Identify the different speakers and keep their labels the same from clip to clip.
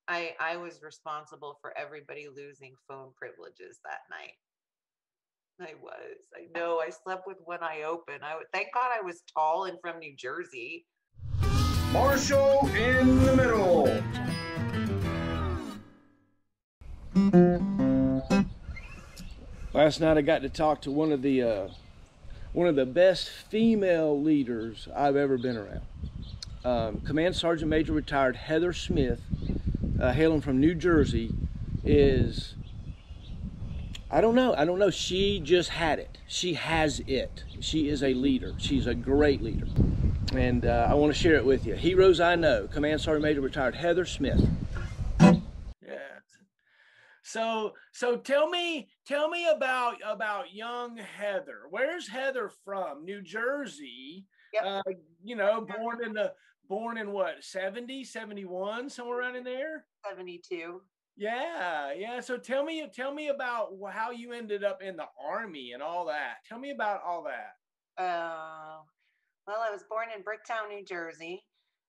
Speaker 1: I was responsible for everybody losing phone privileges that night. I know. I slept with one eye open. Thank God I was tall and from New Jersey.
Speaker 2: Marshall in the middle.
Speaker 3: Last night I got to talk to one of the best female leaders I've ever been around. Command Sergeant Major retired Heather Smith, hailing from New Jersey, is, I don't know. She just had it. She has it. She is a leader. She's a great leader. And I want to share it with you. Heroes I know. Command Sergeant Major retired Heather Smith. Yeah. So tell me about young Heather. Where's Heather from? New Jersey.
Speaker 1: Yep.
Speaker 3: Born in what, 70, 71, somewhere around in there?
Speaker 1: 72.
Speaker 3: Yeah. So tell me about how you ended up in the Army and all that. Tell me about all that.
Speaker 1: Well, I was born in Bricktown, New Jersey,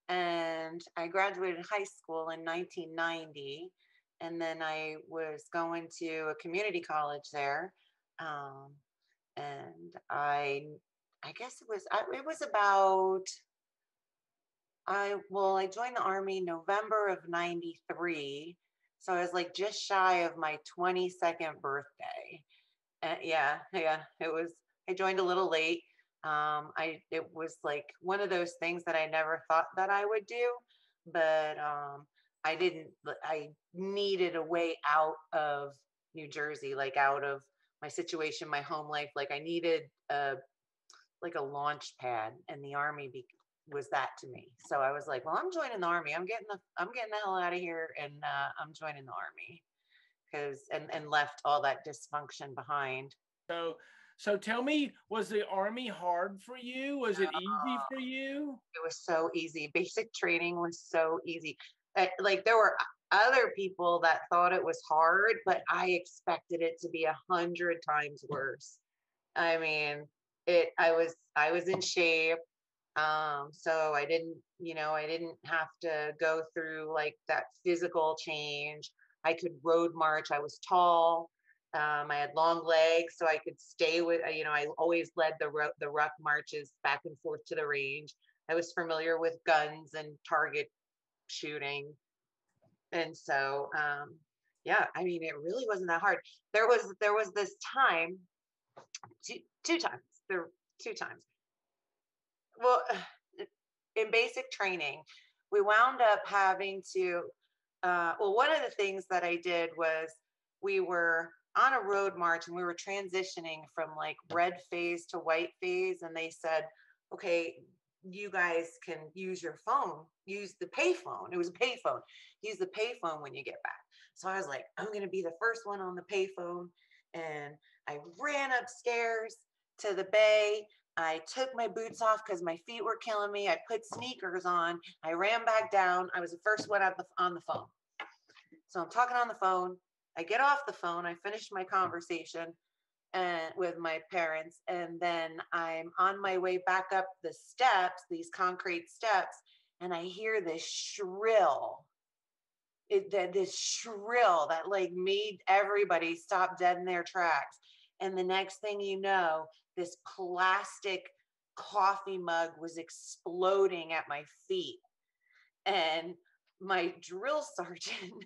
Speaker 1: and I graduated high school in 1990. And then I was going to a community college there. And I guess it was about, I joined the Army November of 93. So I was like just shy of my 22nd birthday. Yeah, I joined a little late. It was like one of those things that I never thought that I would do, but I needed a way out of New Jersey, like out of my situation, my home life. Like I needed a launch pad, and the Army was that to me. So I was like, well, I'm joining the Army. I'm getting the hell out of here, and I'm joining the Army, and left all that dysfunction behind.
Speaker 3: So tell me, was the Army hard for you? Was it easy for you?
Speaker 1: It was so easy. Basic training was so easy. Like there were other people that thought it was hard, but I expected it to be 100 times worse. I mean, I was in shape. So I didn't have to go through like that physical change. I could road march. I was tall. I had long legs, so I could stay with, I always led the ruck marches back and forth to the range. I was familiar with guns and target shooting. And so, yeah, I mean, it really wasn't that hard. There was this time, two times. Well, in basic training, we wound up having to, one of the things that I did was we were on a road march and we were transitioning from like red phase to white phase. And they said, okay, you guys can use your phone, use the pay phone. It was a pay phone. Use the pay phone when you get back. So I was like, I'm going to be the first one on the pay phone. And I ran upstairs to the bay. I took my boots off because my feet were killing me. I put sneakers on. I ran back down. I was the first one on the phone. So I'm talking on the phone. I get off the phone. I finish my conversation with my parents. And then I'm on my way back up the steps, these concrete steps. And I hear this shrill that like made everybody stop dead in their tracks. And the next thing you know, this plastic coffee mug was exploding at my feet. And my drill sergeant,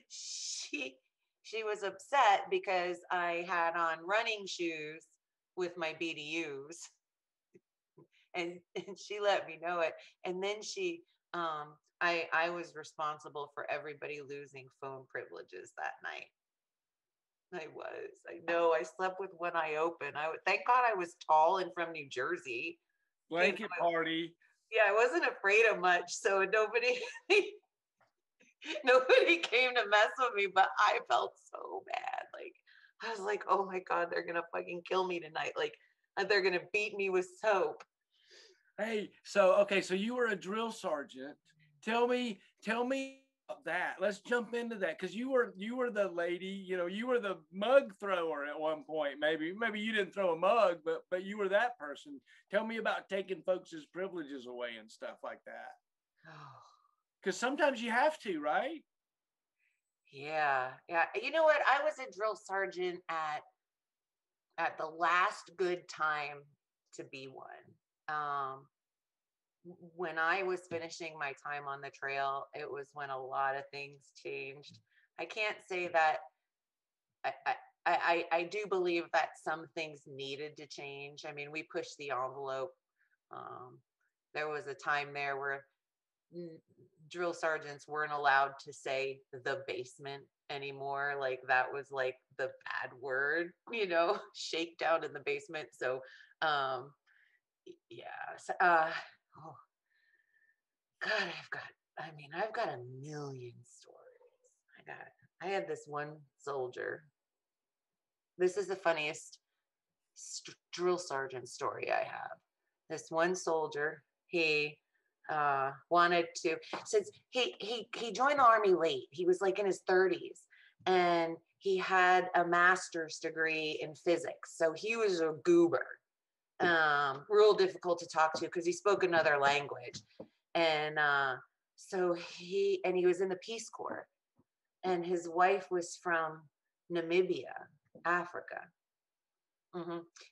Speaker 1: she was upset because I had on running shoes with my BDUs. And she let me know it. And then I was responsible for everybody losing phone privileges that night. I know. I slept with one eye open. Thank God I was tall and from New Jersey.
Speaker 3: Blanket party.
Speaker 1: Yeah, I wasn't afraid of much, so nobody came to mess with me. But I felt so bad. Like I was like, oh my God, they're gonna fucking kill me tonight. Like they're gonna beat me with soap.
Speaker 3: Hey, so you were a drill sergeant. Tell me that. Let's jump into that, because you were the lady, you were the mug thrower at one point. Maybe you didn't throw a mug, but you were that person. Tell me about taking folks' privileges away and stuff like that. Because sometimes you have to, right?
Speaker 1: Yeah. You know what? I was a drill sergeant at the last good time to be one. When I was finishing my time on the trail, it was when a lot of things changed. I can't say that I do believe that some things needed to change. I mean, we pushed the envelope. There was a time there where drill sergeants weren't allowed to say the basement anymore. Like that was like the bad word, shakedown in the basement. So, yeah. Oh God, I've got a million stories. I had this one soldier. This is the funniest drill sergeant story I have. This one soldier, he wanted to, since he joined the army late. He was like in his 30s, and he had a master's degree in physics. So he was a goober, real difficult to talk to because he spoke another language. And so he was in the Peace Corps, and his wife was from Namibia, Africa.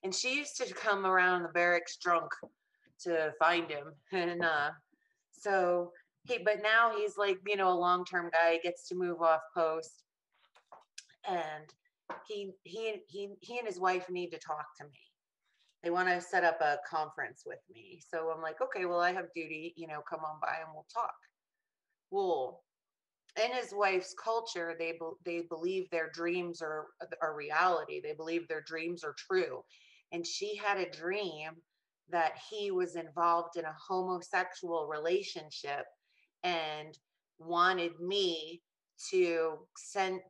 Speaker 1: And she used to come around the barracks drunk to find him. And but now he's like, a long-term guy. He gets to move off post, and he and his wife need to talk to me. They want to set up a conference with me. So I'm like, okay, well, I have duty, come on by and we'll talk. Well, in his wife's culture, they believe their dreams are reality. They believe their dreams are true. And she had a dream that he was involved in a homosexual relationship and wanted me to send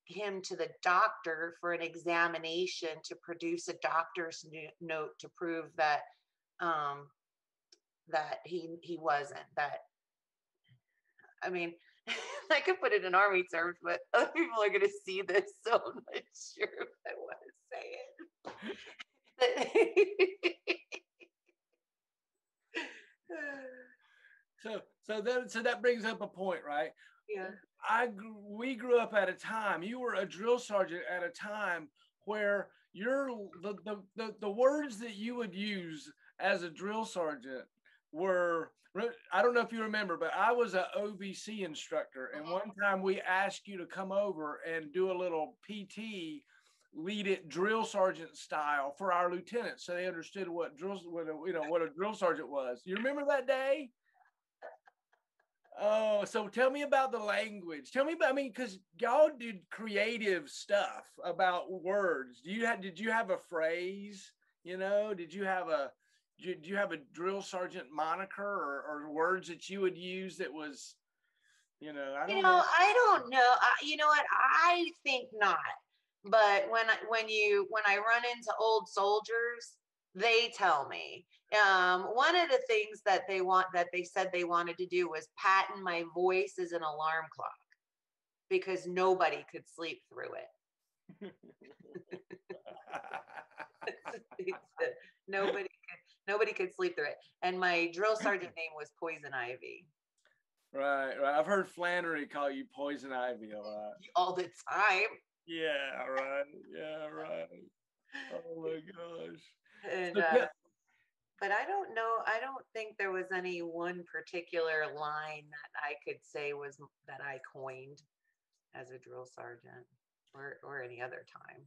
Speaker 1: him to the doctor for an examination to produce a doctor's note to prove that that he wasn't. That, I mean, I could put it in army terms, but other people are going to see this, so I'm not sure if I want to say it.
Speaker 3: So that brings up a point, right?
Speaker 1: Yeah.
Speaker 3: We grew up at a time. You were a drill sergeant at a time where the words that you would use as a drill sergeant were, I don't know if you remember, but I was an OVC instructor, and one time we asked you to come over and do a little PT, lead it drill sergeant style for our lieutenants, so they understood what a drill sergeant was. You remember that day? Oh, so tell me about the language. Tell me about, because y'all did creative stuff about words. Did you have a phrase? Did you have a drill sergeant moniker or words that you would use that was, I don't know.
Speaker 1: I don't know. You know what? I think not. But when I run into old soldiers, they tell me. One of the things that they said they wanted to do was patent my voice as an alarm clock because nobody could sleep through it. Nobody could sleep through it. And my drill sergeant name was Poison Ivy.
Speaker 3: Right. I've heard Flannery call you Poison Ivy a lot.
Speaker 1: All the time.
Speaker 3: Yeah, right. Oh my gosh.
Speaker 1: And, but I don't know. I don't think there was any one particular line that I could say was that I coined as a drill sergeant or any other time.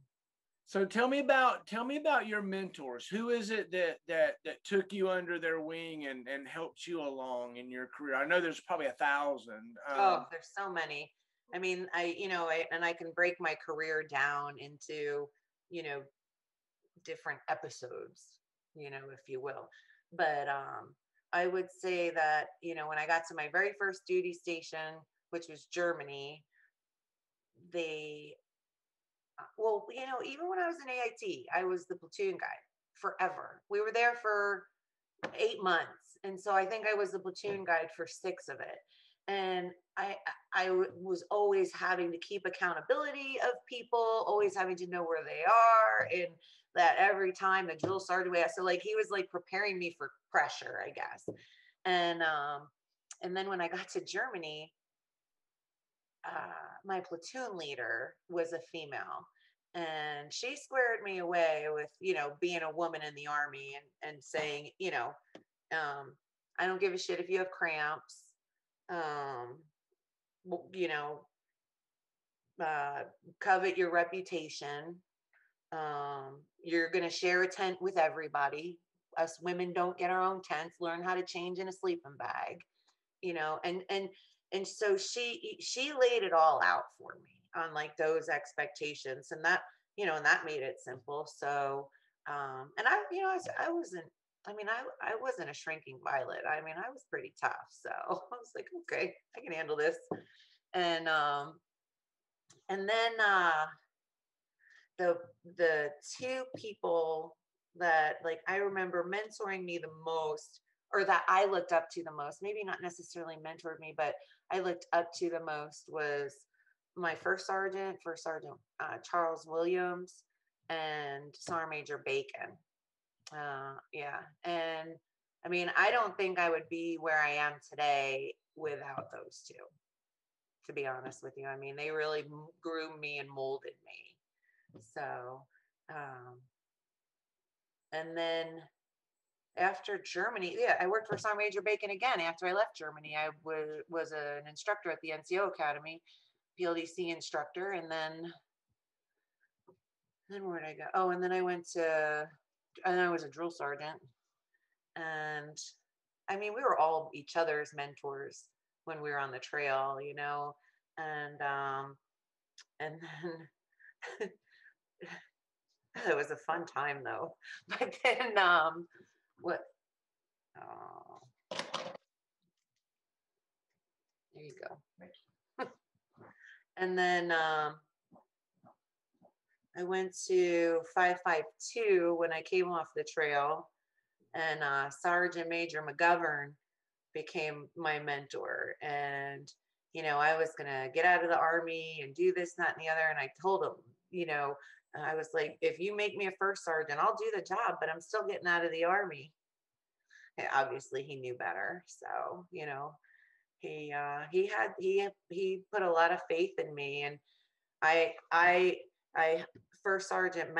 Speaker 3: So tell me about your mentors. Who is it that took you under their wing and helped you along in your career? I know there's probably 1,000.
Speaker 1: There's so many. I mean, I can break my career down into, different episodes, if you will. But I would say that, when I got to my very first duty station, which was Germany, even when I was in AIT, I was the platoon guide forever. We were there for 8 months. And so I think I was the platoon guide for 6 of it. And I was always having to keep accountability of people, always having to know where they are. And that every time the drill sergeant, so like he was like preparing me for pressure, I guess. And And then when I got to Germany, my platoon leader was a female, and she squared me away with, being a woman in the Army, and saying, I don't give a shit if you have cramps. Um, you know, Covet your reputation. You're going to share a tent with everybody. Us women don't get our own tents. Learn how to change in a sleeping bag, and so she laid it all out for me on like those expectations, and that made it simple. So, and I wasn't, I wasn't a shrinking violet. I mean, I was pretty tough. So I was like, okay, I can handle this. And then the two people that like I remember mentoring me the most, or that I looked up to the most, maybe not necessarily mentored me, but I looked up to the most, was my first sergeant Charles Williams, and Sergeant Major Bacon. Yeah. And I mean, I don't think I would be where I am today without those two, to be honest with you. I mean, they really groomed me and molded me. So, and then after Germany, yeah, I worked for Sergeant Major Bacon again. After I left Germany, I was an instructor at the NCO Academy, PLDC instructor. And then where did I go? Oh, and then I was a drill sergeant. And I mean, we were all each other's mentors when we were on the trail, and then it was a fun time though. But then what? Oh, there you go. And then I went to 552 when I came off the trail, and Sergeant Major McGovern became my mentor. And I was gonna get out of the Army and do this, that, and the other. And I told him, I was like, if you make me a first sergeant, I'll do the job, but I'm still getting out of the Army. And obviously, he knew better. So he put a lot of faith in me. And I First Sergeant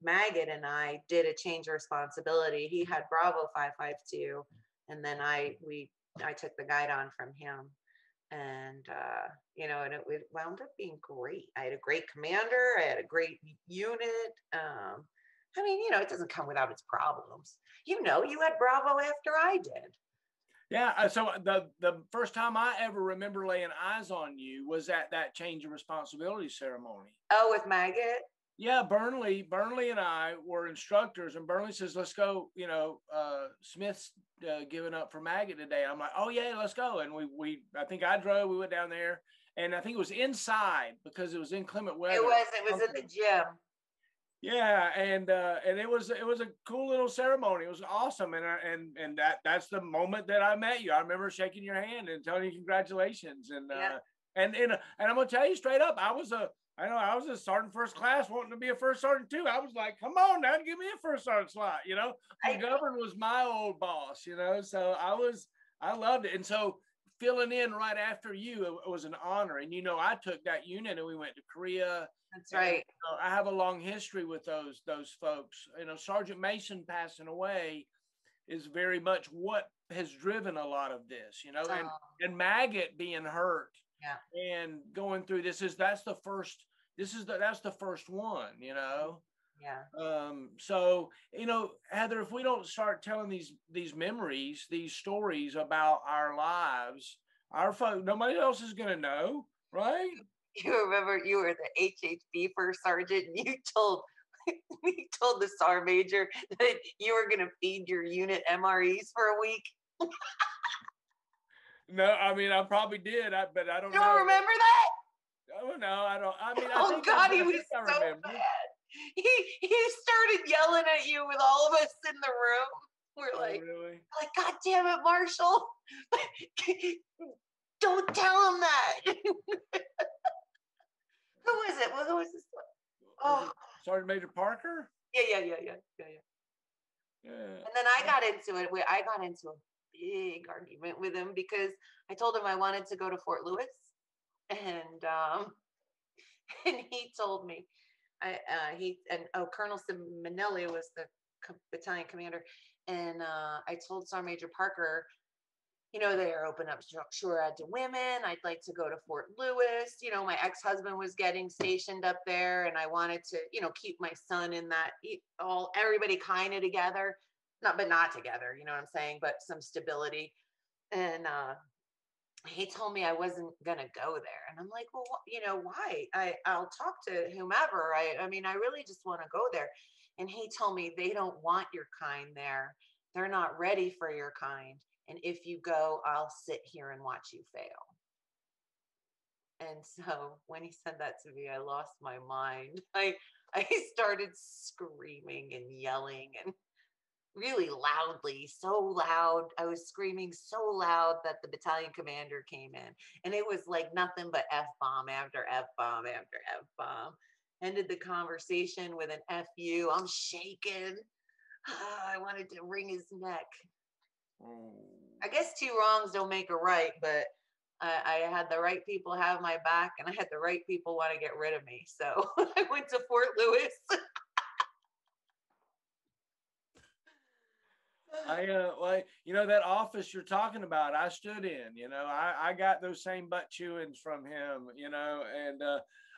Speaker 1: Maggot and I did a change of responsibility. He had Bravo 552, and then I took the guide on from him. And and it wound up being great. I had a great commander. I had a great unit. I mean, it doesn't come without its problems. You had Bravo after I did.
Speaker 3: Yeah. So the first time I ever remember laying eyes on you was at that change of responsibility ceremony.
Speaker 1: Oh, with Maggot?
Speaker 3: Yeah, Burnley and I were instructors, and Burnley says, let's go, Smith's giving up for Maggot today. I'm like, oh yeah, let's go. And I think I drove, we went down there, and I think it was inside because it was inclement weather.
Speaker 1: It was in the gym.
Speaker 3: Yeah. And it was a cool little ceremony. It was awesome. And that's the moment that I met you. I remember shaking your hand and telling you congratulations. And,
Speaker 1: yeah.
Speaker 3: And I'm going to tell you straight up, I was a sergeant first class wanting to be a first sergeant too. I was like, come on now, give me a first sergeant slot. McGovern was my old boss, so I loved it. And so filling in right after you, it was an honor. And, I took that unit and we went to Korea.
Speaker 1: That's right.
Speaker 3: And, I have a long history with those folks. Sergeant Mason passing away is very much what has driven a lot of this, and Maggot being hurt.
Speaker 1: Yeah.
Speaker 3: And going through that's the first one,
Speaker 1: Yeah.
Speaker 3: So, Heather, if we don't start telling these memories, these stories about our lives, our folk, nobody else is going to know, right?
Speaker 1: You remember you were the HHB first sergeant, and you told the SAR major that you were going to feed your unit MREs for a week.
Speaker 3: No, I mean, I probably did, but I don't know.
Speaker 1: You don't remember that?
Speaker 3: Oh, no, I don't. I mean,
Speaker 1: he was so bad. He started yelling at you with all of us in the room. We're like,
Speaker 3: really?
Speaker 1: God damn it, Marshall. Don't tell him that. Who is it? Who was this one?
Speaker 3: Oh, Sergeant Major Parker?
Speaker 1: Yeah. And then I got into it. big argument with him because I told him I wanted to go to Fort Lewis, and and he told me, Colonel Simonelli was the battalion commander, and I told Sergeant Major Parker, they are open up SHORAD to women. I'd like to go to Fort Lewis. My ex-husband was getting stationed up there, and I wanted to, keep my son in that, everybody kind of together, not together, you know what I'm saying, but some stability. And he told me I wasn't gonna go there, and I'm like, well, why? I'll talk to whomever. I mean, I really just want to go there. And he told me they don't want your kind there. They're not ready for your kind. And if you go, I'll sit here and watch you fail. And so when he said that to me, I lost my mind. I started screaming and yelling and really loudly, so loud. I was screaming so loud that the battalion commander came in, and it was like nothing but F-bomb after F-bomb after F-bomb. Ended the conversation with an FU. I'm shaking. I wanted to wring his neck. I guess 2 wrongs don't make a right, but I had the right people have my back, and I had the right people want to get rid of me. So I went to Fort Lewis.
Speaker 4: That office you're talking about, I stood in, I got those same butt chewings from him, and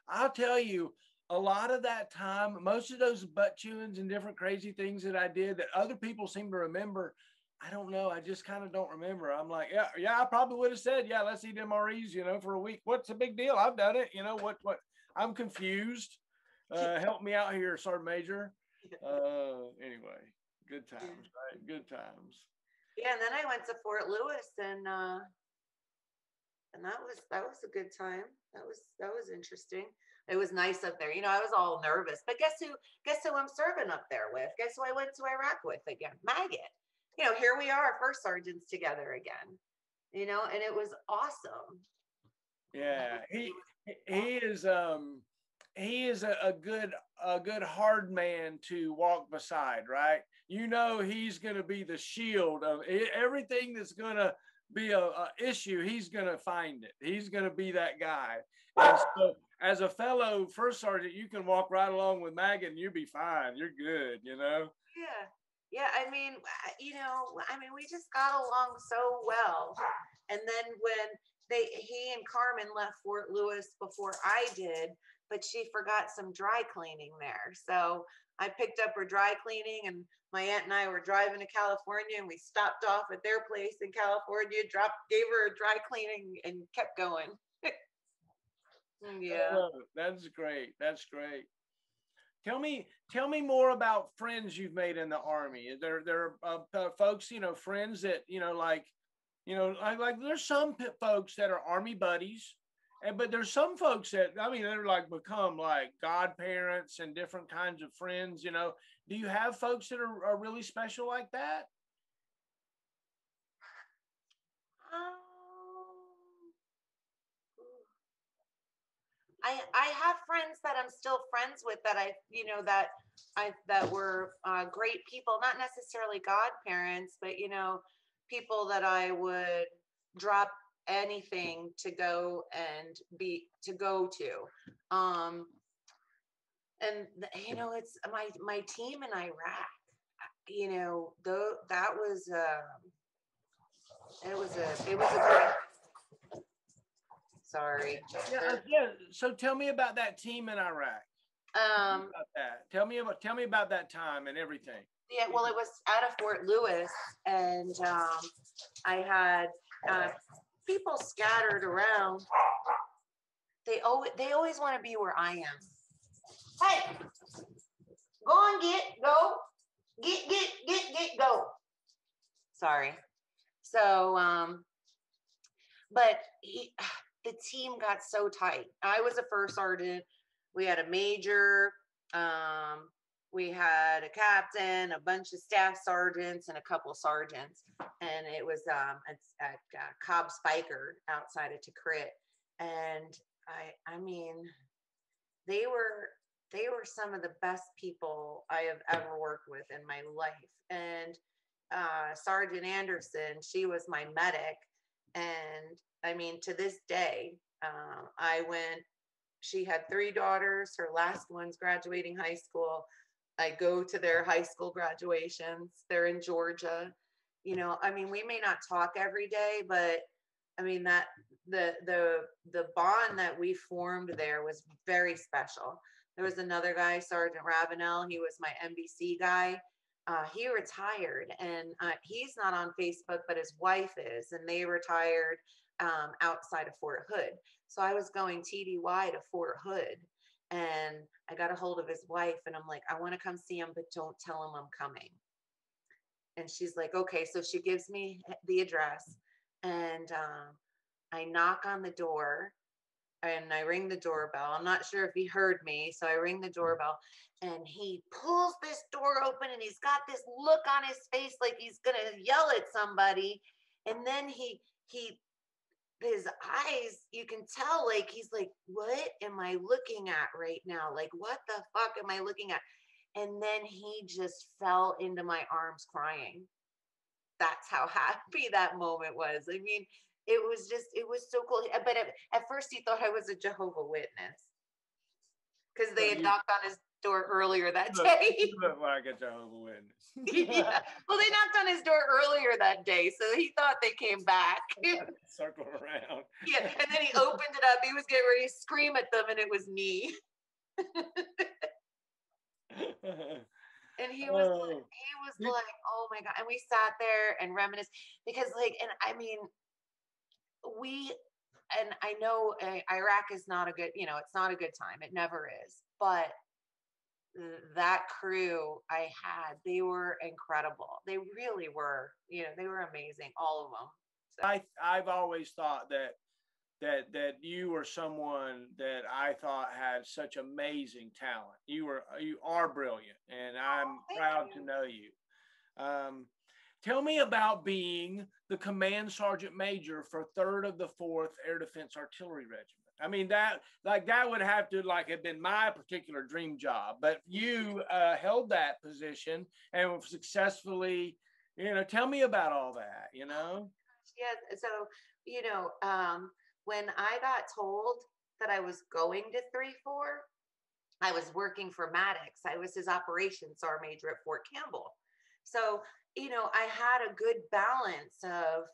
Speaker 4: I'll tell you, a lot of that time, most of those butt chewings and different crazy things that I did that other people seem to remember, I don't know. I just kind of don't remember. I'm like, yeah, I probably would have said, yeah, let's eat MREs, for a week. What's the big deal? I've done it. What, I'm confused. Help me out here, Sergeant Major. Anyway, good times, right? Good times.
Speaker 1: Yeah. And then I went to Fort Lewis, and that was a good time. That was interesting. It was nice up there. I was all nervous, but guess who I'm serving up there with? Guess who I went to Iraq with again? Maggot. Here we are, first sergeants together again, and it was awesome.
Speaker 4: Yeah, he is a good hard man to walk beside, right? He's going to be the shield of everything that's going to be a issue. He's going to find it. He's going to be that guy. And so, as a fellow first sergeant, you can walk right along with Maggie and you'll be fine. You're good,
Speaker 1: Yeah. Yeah, I mean, we just got along so well. And then when he and Carmen left Fort Lewis before I did, but she forgot some dry cleaning there. So I picked up her dry cleaning, and my aunt and I were driving to California, and we stopped off at their place in California, gave her a dry cleaning, and kept going. Yeah.
Speaker 4: Oh, that's great. That's great. Tell me more about friends you've made in the Army. There are folks, friends that, like there's some folks that are Army buddies, but there's some folks that, they're like become like godparents and different kinds of friends, Do you have folks that are really special like that?
Speaker 1: I have friends that I'm still friends with that were great people, not necessarily godparents, but people that I would drop anything to go to. And it's my team in Iraq. That was it was a great. Sorry.
Speaker 4: Yeah. So tell me about that team in Iraq. Tell me about that time and everything.
Speaker 1: Yeah, well, it was out of Fort Lewis, and I had people scattered around. They always want to be where I am. Hey, go go. Sorry. So, but the team got so tight. I was a first sergeant. We had a major. We had a captain, a bunch of staff sergeants, and a couple sergeants. And it was at Cobb Spiker outside of Tikrit. And I mean, they were some of the best people I have ever worked with in my life. And Sergeant Anderson, she was my medic. And I mean, to this day, she had 3 daughters. Her last one's graduating high school. I go to their high school graduations. They're in Georgia. You know, I mean, we may not talk every day, but I mean that the bond that we formed there was very special. There was another guy, Sergeant Ravenel. He was my NBC guy. He retired, and he's not on Facebook, but his wife is, and they retired outside of Fort Hood. So I was going TDY to Fort Hood, and I got a hold of his wife, and I'm like, I want to come see him, but don't tell him I'm coming. And she's like, okay. So she gives me the address, and I knock on the door, and I ring the doorbell. I'm not sure if he heard me. So I ring the doorbell, and he pulls this door open, and he's got this look on his face like he's going to yell at somebody. And then his eyes, you can tell, like, he's like, what am I looking at right now? Like, what the fuck am I looking at? And then he just fell into my arms crying. That's how happy that moment was. I mean, it was so cool. But at first he thought I was a Jehovah's Witness because they had knocked on his door earlier that day.
Speaker 4: You look like a Jehovah's Witness.
Speaker 1: Yeah. Well, they knocked on his door earlier that day, so he thought they came back.
Speaker 4: Circle around.
Speaker 1: Yeah, and then he opened it up. He was getting ready to scream at them, and it was me. And he was like, oh my God. And we sat there and reminisced because, like, and I mean, I know Iraq is not a good, it's not a good time. It never is. But that crew I had, they were incredible. They really were, they were amazing, all of them.
Speaker 4: So. I've always thought that you were someone that I thought had such amazing talent. You are brilliant, and I'm proud to know you. Tell me about being the command sergeant major for 3rd of the 4th Air Defense Artillery Regiment. I mean, that would have to have been my particular dream job, but you held that position and successfully, tell me about all that,
Speaker 1: Yeah. So, when I got told that I was going to 3-4, I was working for Maddox. I was his operations sergeant major at Fort Campbell. So, I had a good balance of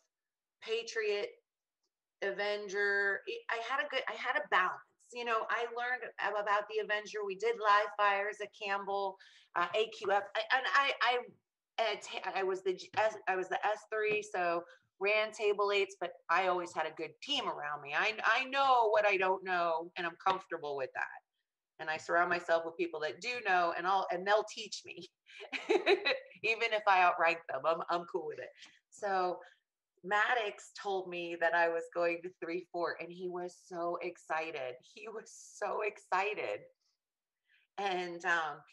Speaker 1: Patriot, Avenger. I had a balance. I learned about the Avenger. We did live fires at Campbell, AQF, I was the S3, so ran table 8s, but I always had a good team around me. I know what I don't know, and I'm comfortable with that. And I surround myself with people that do know, and they'll teach me, even if I outrank them. I'm cool with it. So Maddox told me that I was going to 3-4, and he was so excited. And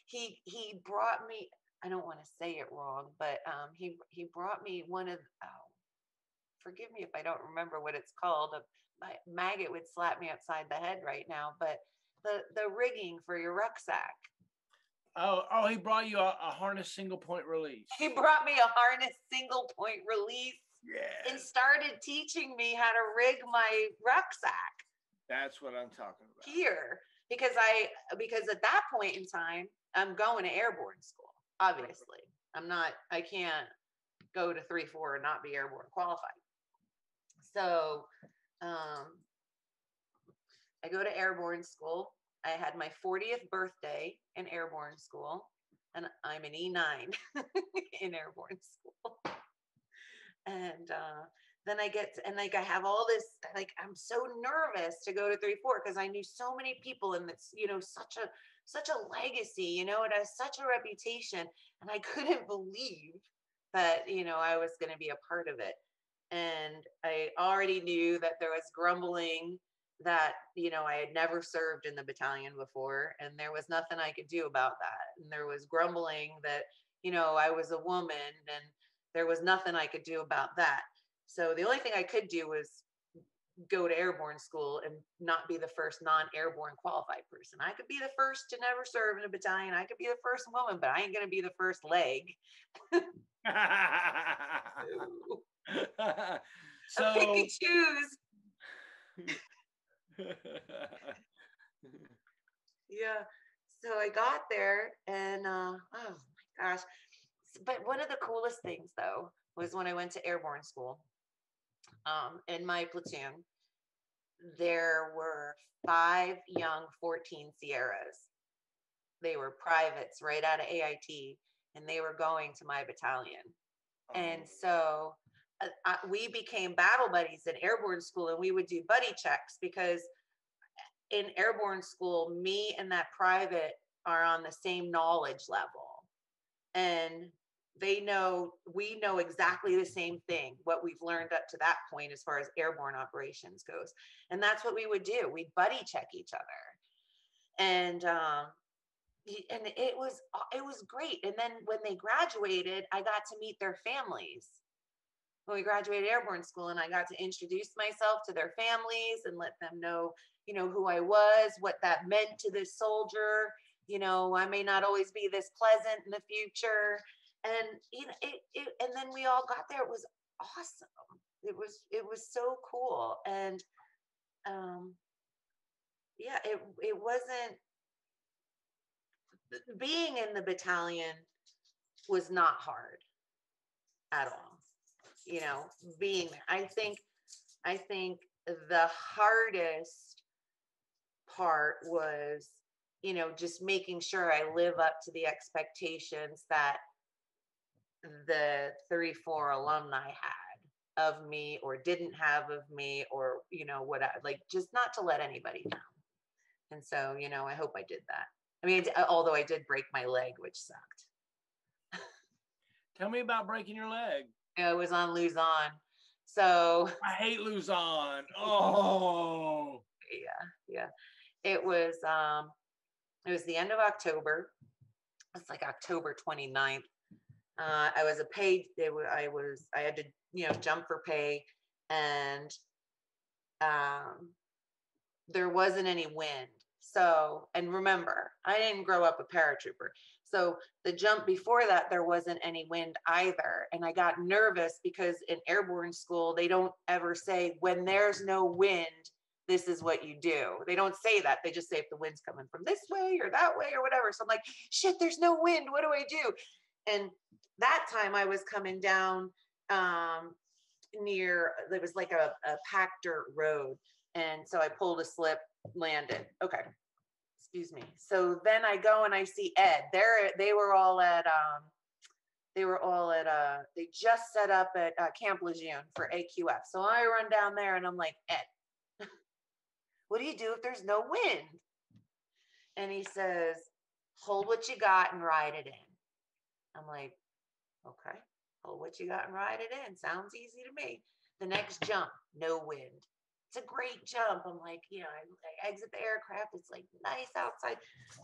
Speaker 1: he brought me. I don't want to say it wrong, but he brought me one of. Forgive me if I don't remember what it's called. My maggot would slap me upside the head right now, but the rigging for your rucksack.
Speaker 4: Oh, he brought you a harness single point release.
Speaker 1: He brought me a harness single point release.
Speaker 4: Yeah.
Speaker 1: And started teaching me how to rig my rucksack.
Speaker 4: That's what I'm talking about.
Speaker 1: Here, because at that point in time, I'm going to airborne school. Obviously, I can't go to 3-4 and not be airborne qualified. So, I go to airborne school. I had my 40th birthday in airborne school, and I'm an E9 in airborne school. And then I I have all this, I'm so nervous to go to 3-4 because I knew so many people, and it's, such a legacy, it has such a reputation, and I couldn't believe that, I was going to be a part of it. And I already knew that there was grumbling that, I had never served in the battalion before, and there was nothing I could do about that. And there was grumbling that, I was a woman, and there was nothing I could do about that. So the only thing I could do was go to airborne school and not be the first non-airborne qualified person. I could be the first to never serve in a battalion. I could be the first woman, but I ain't going to be the first leg.
Speaker 4: So
Speaker 1: pick and choose. Yeah. So I got there and oh my gosh. But one of the coolest things though was when I went to airborne school. In my platoon, there were 5 young 14 Sierras. They were privates right out of AIT and they were going to my battalion. And so we became battle buddies in airborne school, and we would do buddy checks because in airborne school, me and that private are on the same knowledge level. And we know exactly the same thing, what we've learned up to that point as far as airborne operations goes. And that's what we would do. We'd buddy check each other. And it was great. And then when they graduated, I got to meet their families. When we graduated airborne school, and I got to introduce myself to their families and let them know, who I was, what that meant to this soldier. I may not always be this pleasant in the future. And and then we all got there. It was awesome. It was so cool. And yeah, it wasn't, being in the battalion was not hard at all. Being there. I think the hardest part was, just making sure I live up to the expectations that the 3-4 alumni had of me or didn't have of me, or, what I like, just not to let anybody down. And so, I hope I did that. I mean, although I did break my leg, which sucked.
Speaker 4: Tell me about breaking your leg.
Speaker 1: It was on Luzon. So
Speaker 4: I hate Luzon. Oh.
Speaker 1: Yeah. It was the end of October. It's like October 29th. I was a paid, I had to, jump for pay, and there wasn't any wind. So, and remember, I didn't grow up a paratrooper. So the jump before that, there wasn't any wind either. And I got nervous because in airborne school, they don't ever say, when there's no wind, this is what you do. They don't say that. They just say if the wind's coming from this way or that way or whatever. So I'm like, shit, there's no wind. What do I do? And that time I was coming down near, there was like a packed dirt road. And so I pulled a slip, landed. Okay. Excuse me. So then I go and I see Ed. They were all at they just set up at Camp Lejeune for AQF. So I run down there and I'm like, Ed, what do you do if there's no wind? And he says, hold what you got and ride it in. I'm like, okay, hold what you got and ride it in. Sounds easy to me. The next jump, no wind. It's a great jump. I'm like, I exit the aircraft. It's like nice outside.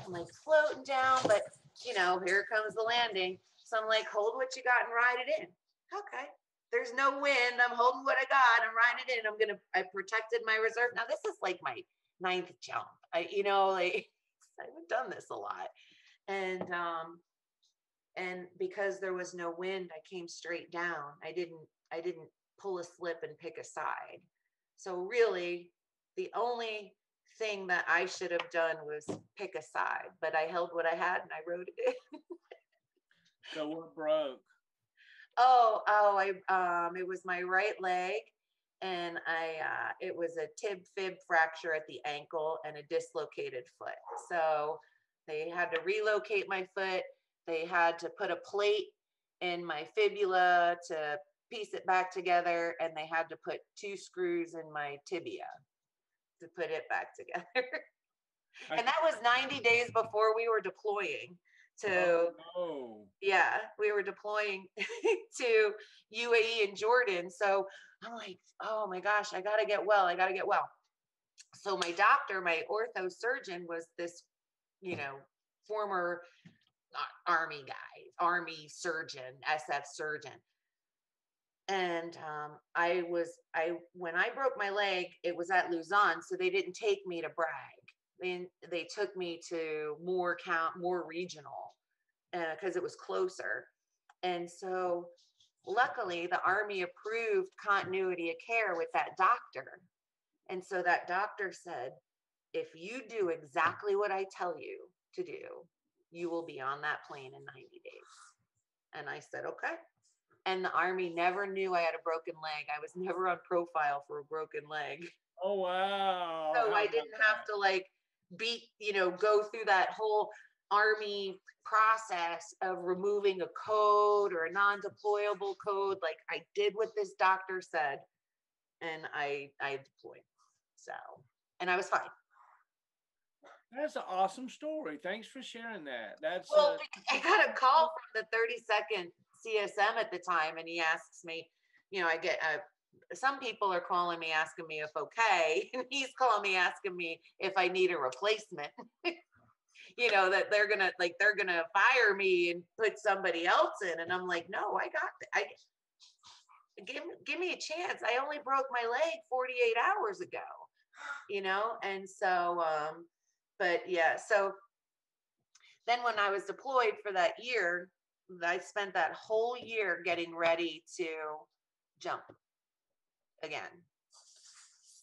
Speaker 1: I'm like floating down, but here comes the landing. So I'm like, hold what you got and ride it in. Okay. There's no wind. I'm holding what I got. I'm riding it in. I protected my reserve. Now this is like my 9th jump. I haven't done this a lot. And because there was no wind, I came straight down. I didn't pull a slip and pick a side. So really, the only thing that I should have done was pick a side, but I held what I had and I rode it in.
Speaker 4: So what broke?
Speaker 1: It was my right leg, and it was a tib-fib fracture at the ankle and a dislocated foot. So they had to relocate my foot. They had to put a plate in my fibula to piece it back together, and they had to put 2 screws in my tibia to put it back together. And that was 90 days before we were deploying to yeah, we were deploying to UAE and Jordan. So I'm like, oh my gosh, I gotta get well. So my doctor, my ortho surgeon, was this former army guy, army surgeon, SF surgeon. And when I broke my leg, it was at Luzon, so they didn't take me to Bragg. They took me to more regional because it was closer. And so luckily the Army approved continuity of care with that doctor. And so that doctor said, if you do exactly what I tell you to do, you will be on that plane in 90 days. And I said, okay. And the Army never knew I had a broken leg. I was never on profile for a broken leg.
Speaker 4: Oh, wow.
Speaker 1: So I didn't have to like go through that whole Army process of removing a code or a non-deployable code. Like I did what this doctor said and I deployed. So, and I was fine.
Speaker 4: That's an awesome story. Thanks for sharing that. That's
Speaker 1: well, I got a call from the 32nd CSM at the time, and he asks me, I get some people are calling me asking me if okay, and he's calling me asking me if I need a replacement. That they're gonna fire me and put somebody else in, and I'm like, no, I got give me a chance. I only broke my leg 48 hours ago, and so but yeah, so then when I was deployed for that year, I spent that whole year getting ready to jump again,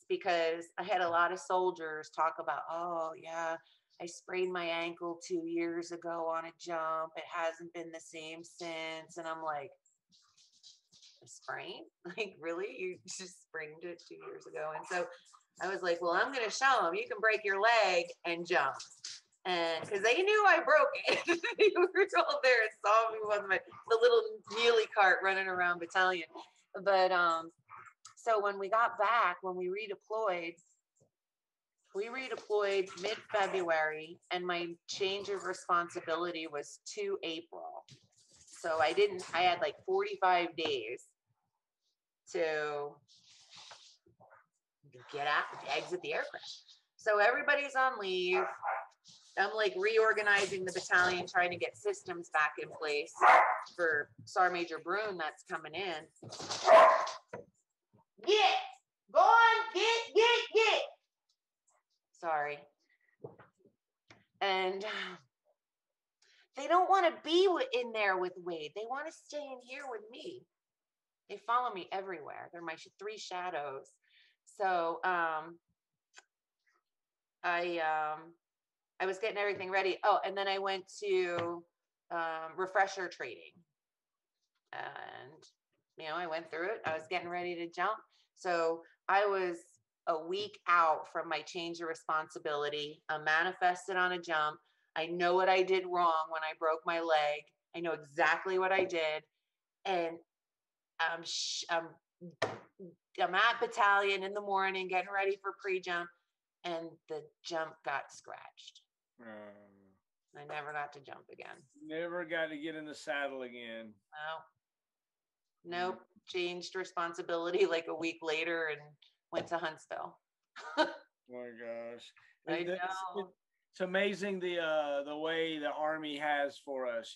Speaker 1: because I had a lot of soldiers talk about, oh yeah, I sprained my ankle 2 years ago on a jump. It hasn't been the same since. And I'm like, a sprain? Like, really? You just sprained it 2 years ago? And so I was like, well, I'm going to show them you can break your leg and jump. And because they knew I broke it. They were all there and saw me with the little mealy cart running around battalion. But so when we got back, when we redeployed mid-February, and my change of responsibility was 2 April. So I had like 45 days to exit the aircraft. So everybody's on leave. I'm like reorganizing the battalion, trying to get systems back in place for Sergeant Major Brune that's coming in. Go on, get. Sorry. And they don't want to be in there with Wade. They want to stay in here with me. They follow me everywhere. They're my 3 shadows. So I was getting everything ready. Oh, and then I went to refresher training. And, I went through it. I was getting ready to jump. So I was a week out from my change of responsibility. I'm manifested on a jump. I know what I did wrong when I broke my leg. I know exactly what I did. And I'm at battalion in the morning, getting ready for pre-jump, and the jump got scratched. I never got to jump again.
Speaker 4: Never got to get in the saddle again.
Speaker 1: Nope. Changed responsibility like a week later and went to Huntsville.
Speaker 4: Oh my gosh.
Speaker 1: I know.
Speaker 4: It's amazing the way the Army has for us,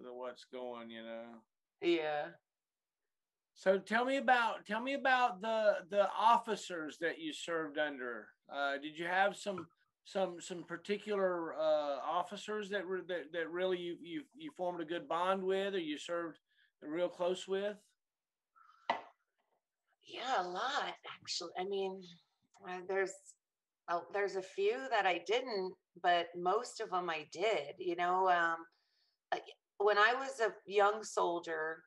Speaker 4: what's going,
Speaker 1: Yeah.
Speaker 4: So tell me about the officers that you served under. Did you have some particular officers that really you formed a good bond with, or you served real close with?
Speaker 1: Yeah, a lot actually. I mean, there's a few that I didn't, but most of them I did. When I was a young soldier,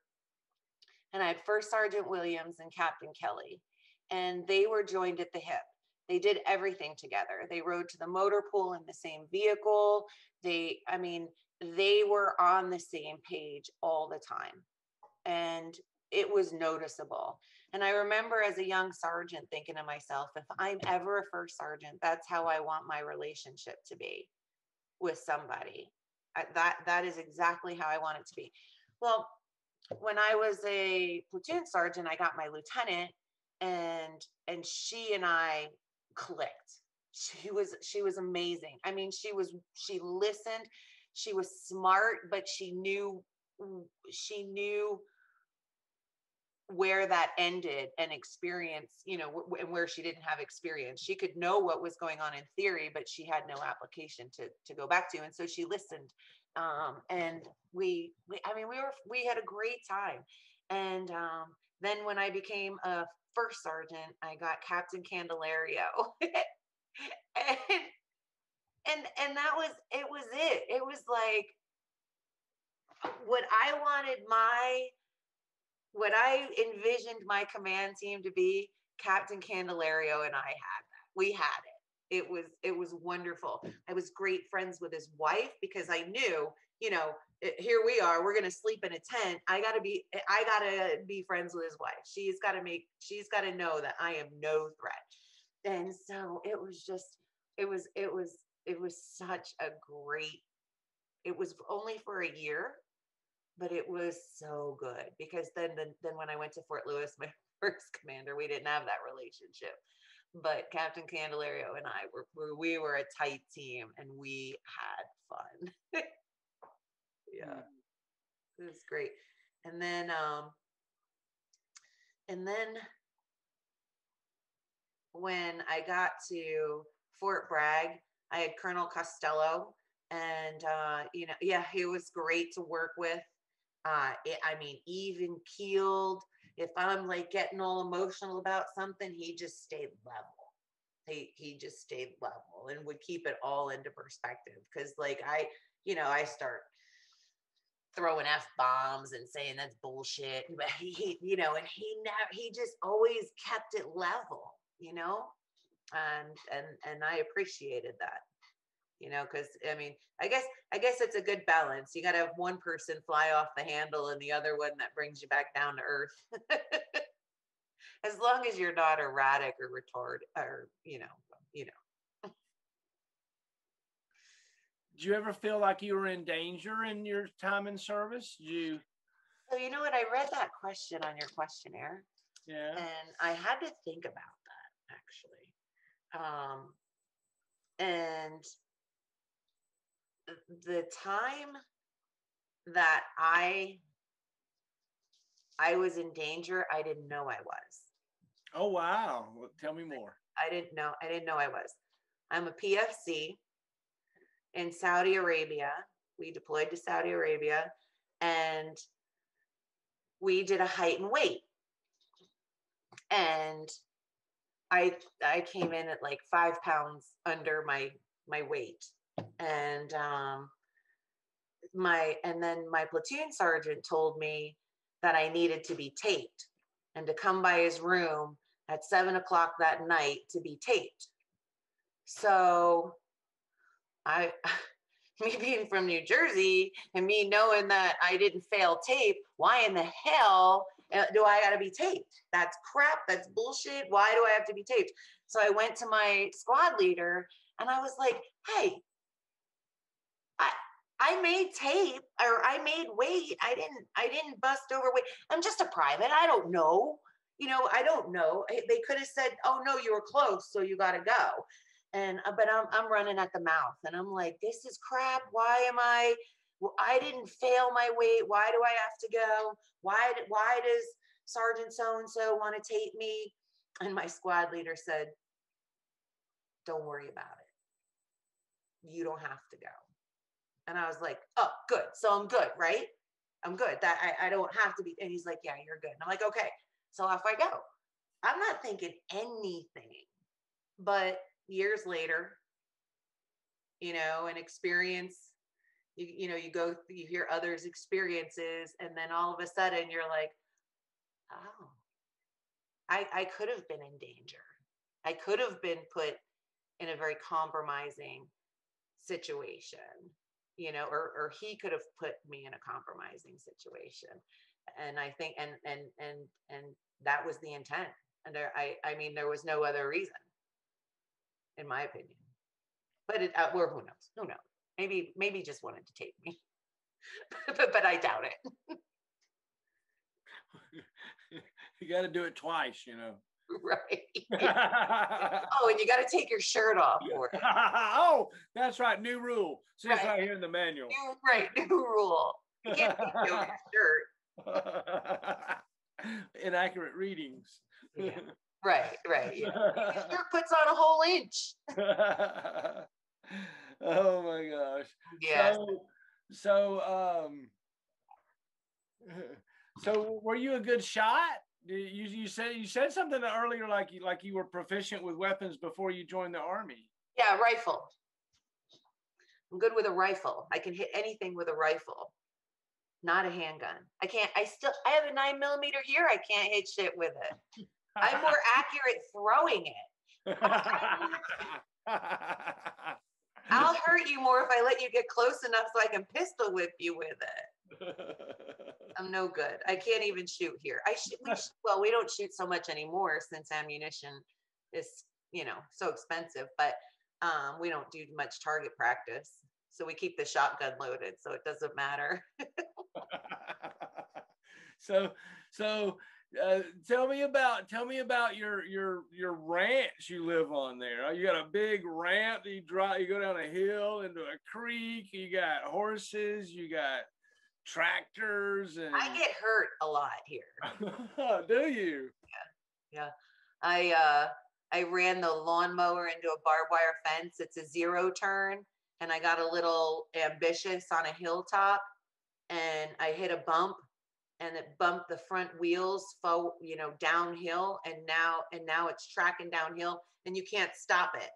Speaker 1: and I had First Sergeant Williams and Captain Kelly, and they were joined at the hip. They did everything together. They rode to the motor pool in the same vehicle. They were on the same page all the time. And it was noticeable. And I remember as a young sergeant thinking to myself, if I'm ever a first sergeant, that's how I want my relationship to be with somebody. That is exactly how I want it to be. Well, when I was a platoon sergeant, I got my lieutenant, and she and I clicked. She was amazing. I mean, she listened, she was smart, but she knew where that ended, and experience, and where she didn't have experience. She could know what was going on in theory, but she had no application to go back to. And so she listened And we had a great time. And then when I became a first sergeant, I got Captain Candelario. and that was it. It was like what I wanted what I envisioned my command team to be. Captain Candelario and I had that. We had it. It was wonderful. I was great friends with his wife because I knew, here we are. We're gonna sleep in a tent. I gotta be friends with his wife. She's gotta know that I am no threat. And so it was such a great. It was only for a year, but it was so good because then when I went to Fort Lewis, my first commander, we didn't have that relationship. But Captain Candelario and I were a tight team, and we had fun. Yeah, it was great. And then when I got to Fort Bragg, I had Colonel Costello, and he was great to work with. Even keeled. If I'm like getting all emotional about something, he just stayed level. He just stayed level and would keep it all into perspective. Because like I start throwing F-bombs and saying that's bullshit, but he just always kept it level, and I appreciated that. Because I guess it's a good balance. You got to have one person fly off the handle and the other one that brings you back down to earth. As long as you're not erratic or retarded, or
Speaker 4: Did you ever feel like you were in danger in your time in service?
Speaker 1: So you know what? I read that question on your questionnaire.
Speaker 4: Yeah.
Speaker 1: And I had to think about that actually. And the time that I was in danger, I didn't know I was.
Speaker 4: Oh, wow. Well, tell me more.
Speaker 1: I didn't know I was. I'm a PFC in Saudi Arabia. We deployed to Saudi Arabia, and we did a height and weight. And I came in at like 5 pounds under my weight. And then my platoon sergeant told me that I needed to be taped and to come by his room at 7 o'clock that night to be taped. So me being from New Jersey and me knowing that I didn't fail tape, why in the hell do I got to be taped? That's crap. That's bullshit. Why do I have to be taped? So I went to my squad leader and I was like, hey, I made tape, or I made weight. I didn't bust over weight. I'm just a private. I don't know. I don't know. They could have said, oh no, you were close, so you got to go. But I'm running at the mouth, and I'm like, this is crap. I didn't fail my weight. Why do I have to go? Why does Sergeant so-and-so want to tape me? And my squad leader said, don't worry about it. You don't have to go. And I was like, oh, good. So I'm good, right? I'm good. That I don't have to be. And he's like, yeah, you're good. And I'm like, okay. So off I go. I'm not thinking anything. But years later, an experience, you hear others' experiences, and then all of a sudden you're like, oh, I could have been in danger. I could have been put in a very compromising situation, or he could have put me in a compromising situation. And I think, and that was the intent. And there was no other reason, in my opinion. But who knows? Who knows? Maybe just wanted to take me, but I doubt it.
Speaker 4: You got to do it twice,
Speaker 1: Right. Oh, and you got to take your shirt off for it.
Speaker 4: Oh, that's right. New rule. See, it's right here in the manual.
Speaker 1: New rule. You can't take your shirt.
Speaker 4: Inaccurate readings.
Speaker 1: Yeah. Right. Yeah. Your shirt puts on a whole inch.
Speaker 4: Oh my gosh.
Speaker 1: Yes.
Speaker 4: So, so were you a good shot? You said something earlier, like you were proficient with weapons before you joined the Army.
Speaker 1: Yeah, rifle. I'm good with a rifle. I can hit anything with a rifle, not a handgun. I have a 9mm here. I can't hit shit with it. I'm more accurate throwing it. I'll hurt you more if I let you get close enough so I can pistol whip you with it. I'm no good. I can't even shoot here. Well, we don't shoot so much anymore since ammunition is, so expensive, but we don't do much target practice. So we keep the shotgun loaded, so it doesn't matter.
Speaker 4: So tell me about your ranch you live on there. You got a big ramp that you go down a hill into a creek. You got horses. You got tractors. And
Speaker 1: I get hurt a lot here.
Speaker 4: Do you?
Speaker 1: Yeah. I ran the lawnmower into a barbed wire fence. It's a 0 turn, and I got a little ambitious on a hilltop, and I hit a bump, and it bumped the front wheels downhill, and now it's tracking downhill, and you can't stop it.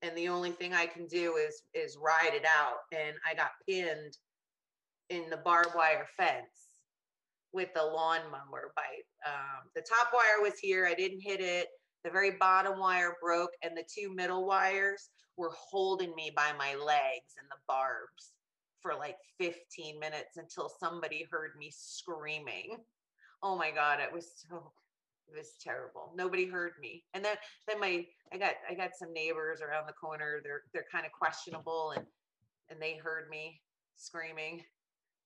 Speaker 1: And the only thing I can do is ride it out, and I got pinned in the barbed wire fence with the lawnmower. By the top wire was here. I didn't hit it. The very bottom wire broke, and the 2 middle wires were holding me by my legs and the barbs for like 15 minutes until somebody heard me screaming. Oh my God, it was terrible. Nobody heard me. And then I got some neighbors around the corner. They're kind of questionable, and they heard me screaming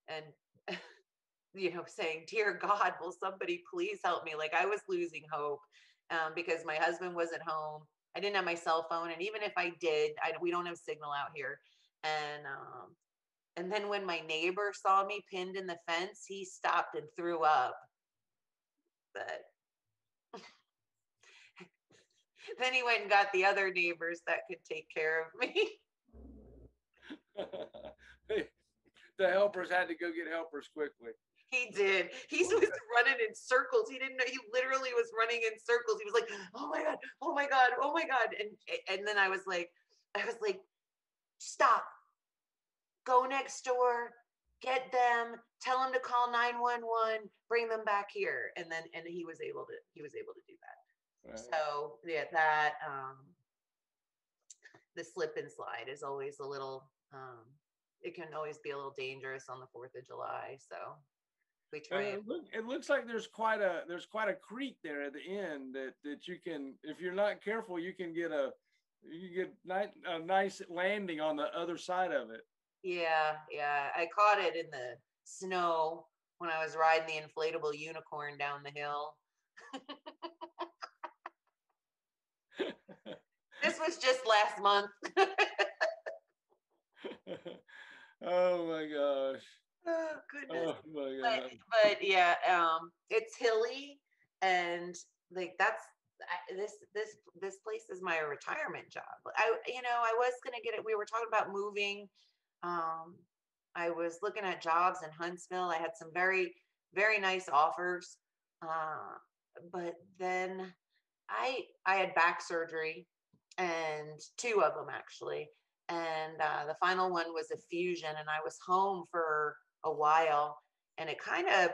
Speaker 1: and saying, "Dear God, will somebody please help me?" Like I was losing hope because my husband wasn't home. I didn't have my cell phone, and even if I did, we don't have signal out here. And then when my neighbor saw me pinned in the fence, he stopped and threw up. But then he went and got the other neighbors that could take care of me.
Speaker 4: The helpers had to go get helpers quickly.
Speaker 1: He did. He was running in circles. He didn't know. He literally was running in circles. He was like, "Oh my God, oh my God, oh my God." And then I was like, "Stop. Go next door, get them, tell them to call 911, bring them back here." And he was able to do that. Right. So yeah, that the slip and slide is always a little it can always be a little dangerous on the 4th of July. So we try.
Speaker 4: It looks like there's quite a creek there at the end that you can, if you're not careful, you get a nice landing on the other side of it.
Speaker 1: Yeah. I caught it in the snow when I was riding the inflatable unicorn down the hill. This was just last month.
Speaker 4: Oh my gosh.
Speaker 1: Oh goodness.
Speaker 4: Oh my God.
Speaker 1: But yeah, it's hilly, and like this place is my retirement job. I was gonna get it. We were talking about moving. I was looking at jobs in Huntsville. I had some very, very nice offers. But then I had back surgery, and 2 of them actually. And the final one was a fusion, and I was home for a while, and it kind of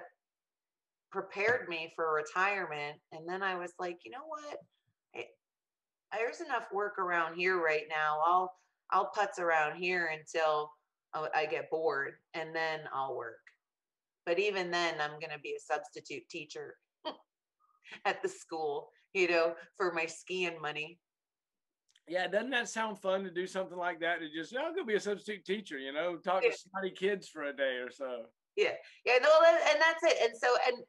Speaker 1: prepared me for retirement. And then I was like, you know what? There's enough work around here right now. I'll putz around here until I get bored, and then I'll work. But even then, I'm going to be a substitute teacher at the school, for my skiing money.
Speaker 4: Yeah, doesn't that sound fun to do something like that? To just, I'm going to be a substitute teacher, talk to snotty kids for a day or so.
Speaker 1: Yeah, no, and that's it. And so, and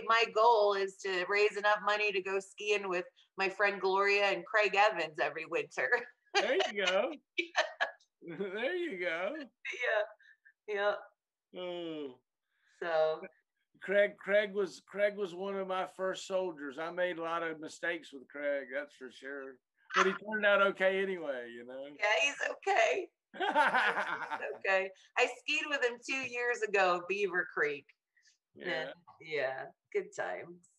Speaker 1: my goal is to raise enough money to go skiing with my friend Gloria and Craig Evans every winter.
Speaker 4: There you go. Yeah. There you go.
Speaker 1: Yeah.
Speaker 4: Oh.
Speaker 1: So
Speaker 4: Craig was one of my first soldiers. I made a lot of mistakes with Craig, that's for sure. But he turned out okay anyway,
Speaker 1: Yeah, he's okay. Okay. I skied with him 2 years ago, Beaver Creek.
Speaker 4: Yeah.
Speaker 1: Yeah, good times.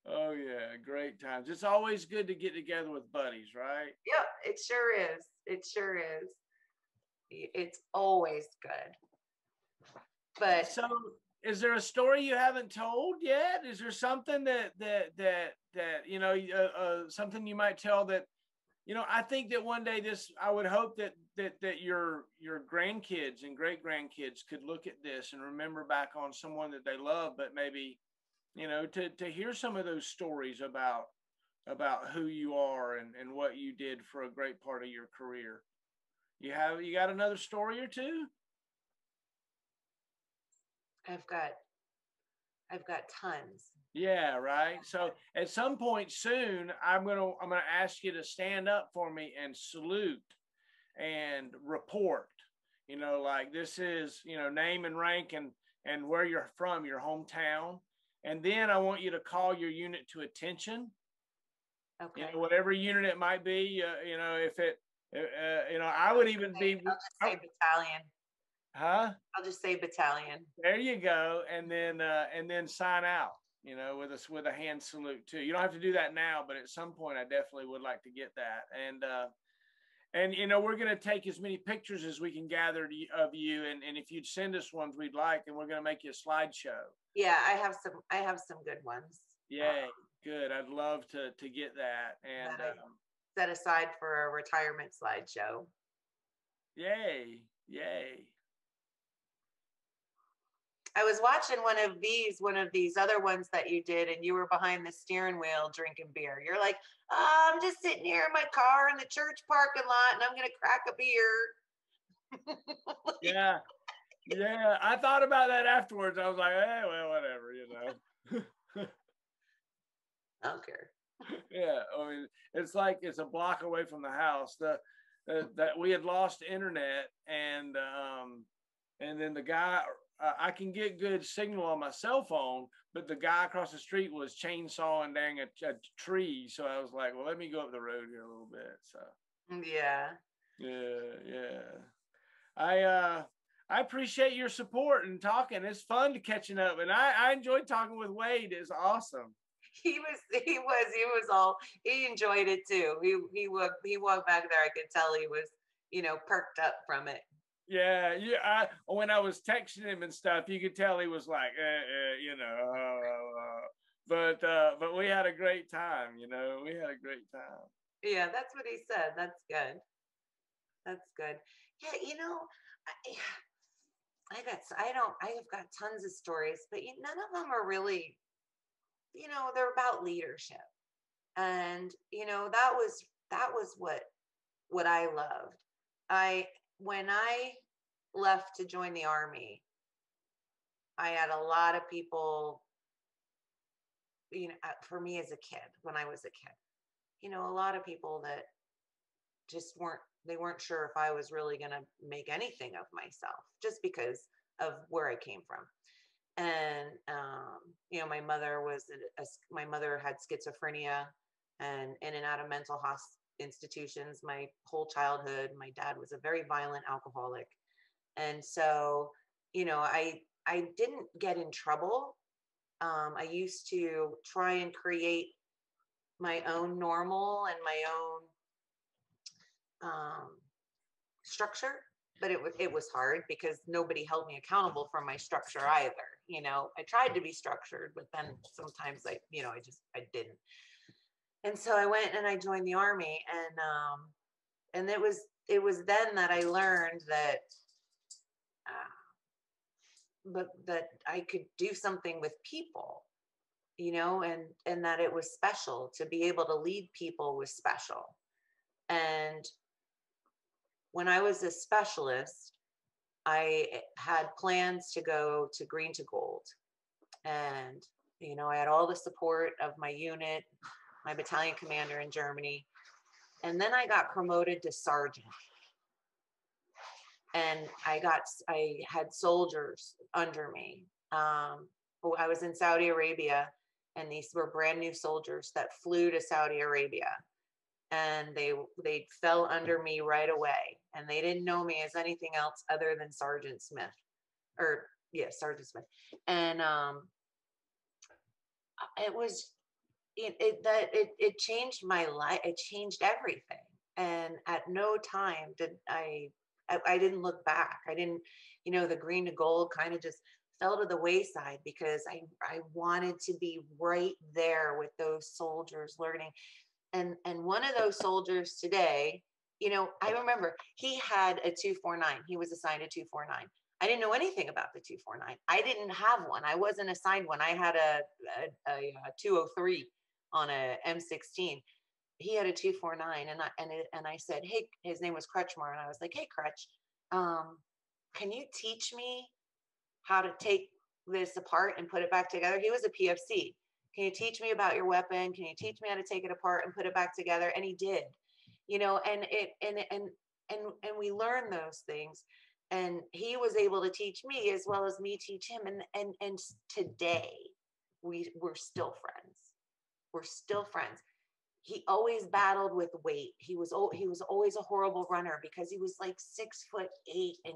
Speaker 4: Oh yeah, great times. It's always good to get together with buddies, right?
Speaker 1: Yep, it sure is. It sure is. It's always good. But
Speaker 4: So, is there a story you haven't told yet? Is there something that you know, something you might tell that, you know, I think that one day I would hope that your grandkids and great grandkids could look at this and remember back on someone that they love, but maybe, you know, to hear some of those stories about who you are and what you did for a great part of your career. You got another story or two?
Speaker 1: I've got tons.
Speaker 4: Yeah, right. So at some point soon, I'm gonna ask you to stand up for me and salute and report. You know, like this is, you know, name and rank and where you're from, your hometown, and then I want you to call your unit to attention.
Speaker 1: Okay.
Speaker 4: You know, whatever unit it might be. You know, if it, you know, I would even be.
Speaker 1: I'll just say battalion.
Speaker 4: Huh?
Speaker 1: I'll just say battalion.
Speaker 4: There you go, and then sign out. You know, with a hand salute too. You don't have to do that now, but at some point, I definitely would like to get that. And you know, we're going to take as many pictures as we can gather of you, and if you'd send us ones we'd like, and we're going to make you a slideshow.
Speaker 1: Yeah, I have some good ones.
Speaker 4: Yay, good. I'd love to get that. And
Speaker 1: set aside for a retirement slideshow.
Speaker 4: Yay, yay.
Speaker 1: I was watching one of these other ones that you did, and you were behind the steering wheel drinking beer. You're like, oh, I'm just sitting here in my car in the church parking lot, and I'm gonna crack a beer.
Speaker 4: Yeah, yeah. I thought about that afterwards. I was like, hey, well, whatever, you know.
Speaker 1: I don't care.
Speaker 4: Yeah, I mean, it's like it's a block away from the house. That we had lost internet, and then the guy. I can get good signal on my cell phone, but the guy across the street was chainsawing down a tree. So I was like, well, let me go up the road here a little bit. So
Speaker 1: Yeah.
Speaker 4: I appreciate your support and talking. It's fun to catching up, and I enjoyed talking with Wade. It's awesome.
Speaker 1: He enjoyed it too. He walked back there. I could tell he was, you know, perked up from it.
Speaker 4: Yeah. When I was texting him and stuff, you could tell he was like, you know, but we had a great time. You know, we had a great time.
Speaker 1: Yeah, that's what he said. That's good. That's good. Yeah, you know, I have got tons of stories, but none of them are really, you know, they're about leadership. And, you know, that was what I loved. When I left to join the Army, I had a lot of people, you know, for me as a kid, when I was a kid, you know, a lot of people that just weren't sure if I was really going to make anything of myself just because of where I came from. And, you know, my mother had schizophrenia and in and out of mental institutions my whole childhood. My dad was a very violent alcoholic. And so, you know, I didn't get in trouble. I used to try and create my own normal and my own structure, but it was hard because nobody held me accountable for my structure either. You know, I tried to be structured, but then sometimes I didn't. And so I went and I joined the Army, and it was then that I learned that but that I could do something with people, you know, and that it was special to be able to lead people was special. And when I was a specialist, I had plans to go to Green to Gold. And, you know, I had all the support of my unit, my battalion commander in Germany. And then I got promoted to sergeant. And I had soldiers under me. I was in Saudi Arabia, and these were brand new soldiers that flew to Saudi Arabia. and they fell under me right away, and they didn't know me as anything else other than Sergeant Smith, or yeah, Sergeant Smith. And it was it changed my life. It changed everything. And at no time did I didn't look back. I didn't, the green to gold kind of just fell to the wayside, because I wanted to be right there with those soldiers learning. And one of those soldiers today, I remember he had a 249. He was assigned a 249. I didn't know anything about the 249. I didn't have one. I wasn't assigned one. I had a 203 on a M16. He had a 249, and I said, hey, his name was Crutchmore, and I was like, hey, Crutch, can you teach me how to take this apart and put it back together? He was a PFC. Can you teach me about your weapon? Can you teach me how to take it apart and put it back together? And he did, and we learned those things. And he was able to teach me as well as me teach him. And today we're still friends. We're still friends. He always battled with weight. He was always a horrible runner, because he was like 6'8" and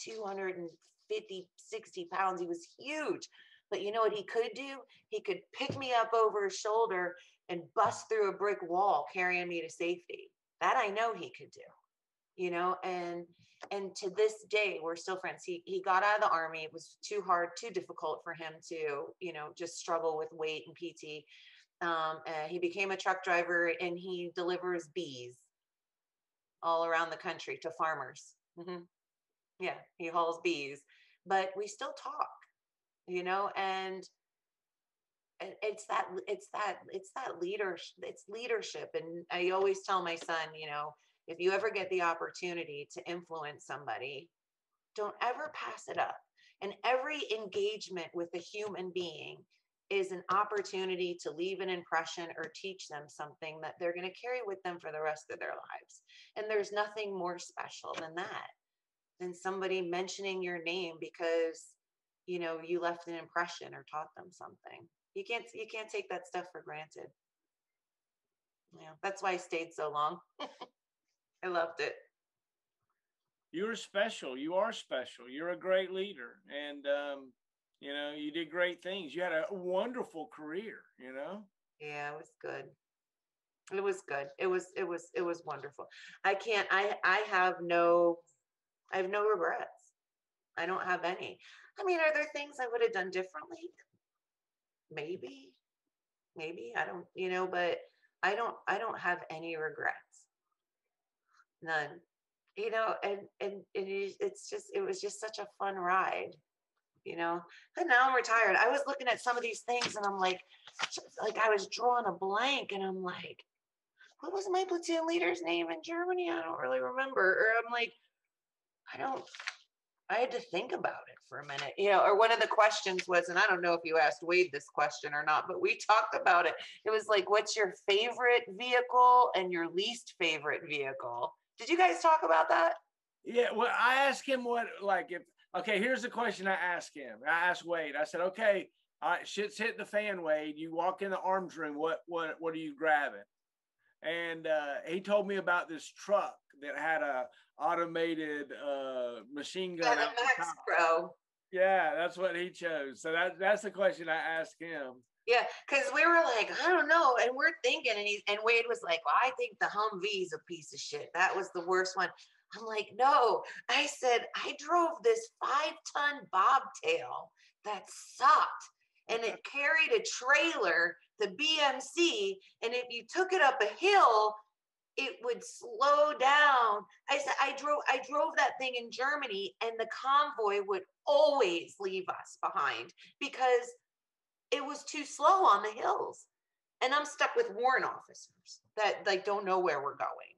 Speaker 1: 250, 60 pounds. He was huge. But you know what he could do? He could pick me up over his shoulder and bust through a brick wall, carrying me to safety. That I know he could do, and to this day, we're still friends. He got out of the Army. It was too hard, too difficult for him to, just struggle with weight and PT. He became a truck driver, and he delivers bees all around the country to farmers. Mm-hmm. Yeah, he hauls bees, but we still talk, and it's that leadership. And I always tell my son, if you ever get the opportunity to influence somebody, don't ever pass it up. And every engagement with a human being is an opportunity to leave an impression or teach them something that they're going to carry with them for the rest of their lives. And there's nothing more special than that, than somebody mentioning your name because, you left an impression or taught them something. You can't take that stuff for granted. Yeah, that's why I stayed so long. I loved it.
Speaker 4: You're special. You are special. You're a great leader. And, you did great things. You had a wonderful career,
Speaker 1: Yeah, it was good. It was good. It was wonderful. I have no regrets. I don't have any. I mean, are there things I would have done differently? Maybe, I don't, but I don't have any regrets. None. It was just such a fun ride. And now I'm retired. I was looking at some of these things, and I'm like I was drawing a blank, and I'm like, what was my platoon leader's name in Germany? I don't really remember. Or I'm like, I had to think about it for a minute, or one of the questions was, and I don't know if you asked Wade this question or not, but we talked about it. It was like, what's your favorite vehicle and your least favorite vehicle? Did you guys talk about that?
Speaker 4: Yeah. Well, I asked him okay, here's the question I asked him. I asked Wade, I said, okay, shit's hitting the fan, Wade. You walk in the arms room. What are you grabbing? And he told me about this truck that had a automated machine gun.
Speaker 1: Yeah, the Max Pro.
Speaker 4: Yeah, that's what he chose. So that's the question I asked him.
Speaker 1: Yeah, because we were like, I don't know, and we're thinking, and Wade was like, well, I think the Humvee's a piece of shit. That was the worst one. I'm like, no. I said, I drove this 5-ton bobtail that sucked, and it carried a trailer, the BMC, and if you took it up a hill, it would slow down. I said, I drove that thing in Germany, and the convoy would always leave us behind because it was too slow on the hills. And I'm stuck with warrant officers that don't know where we're going.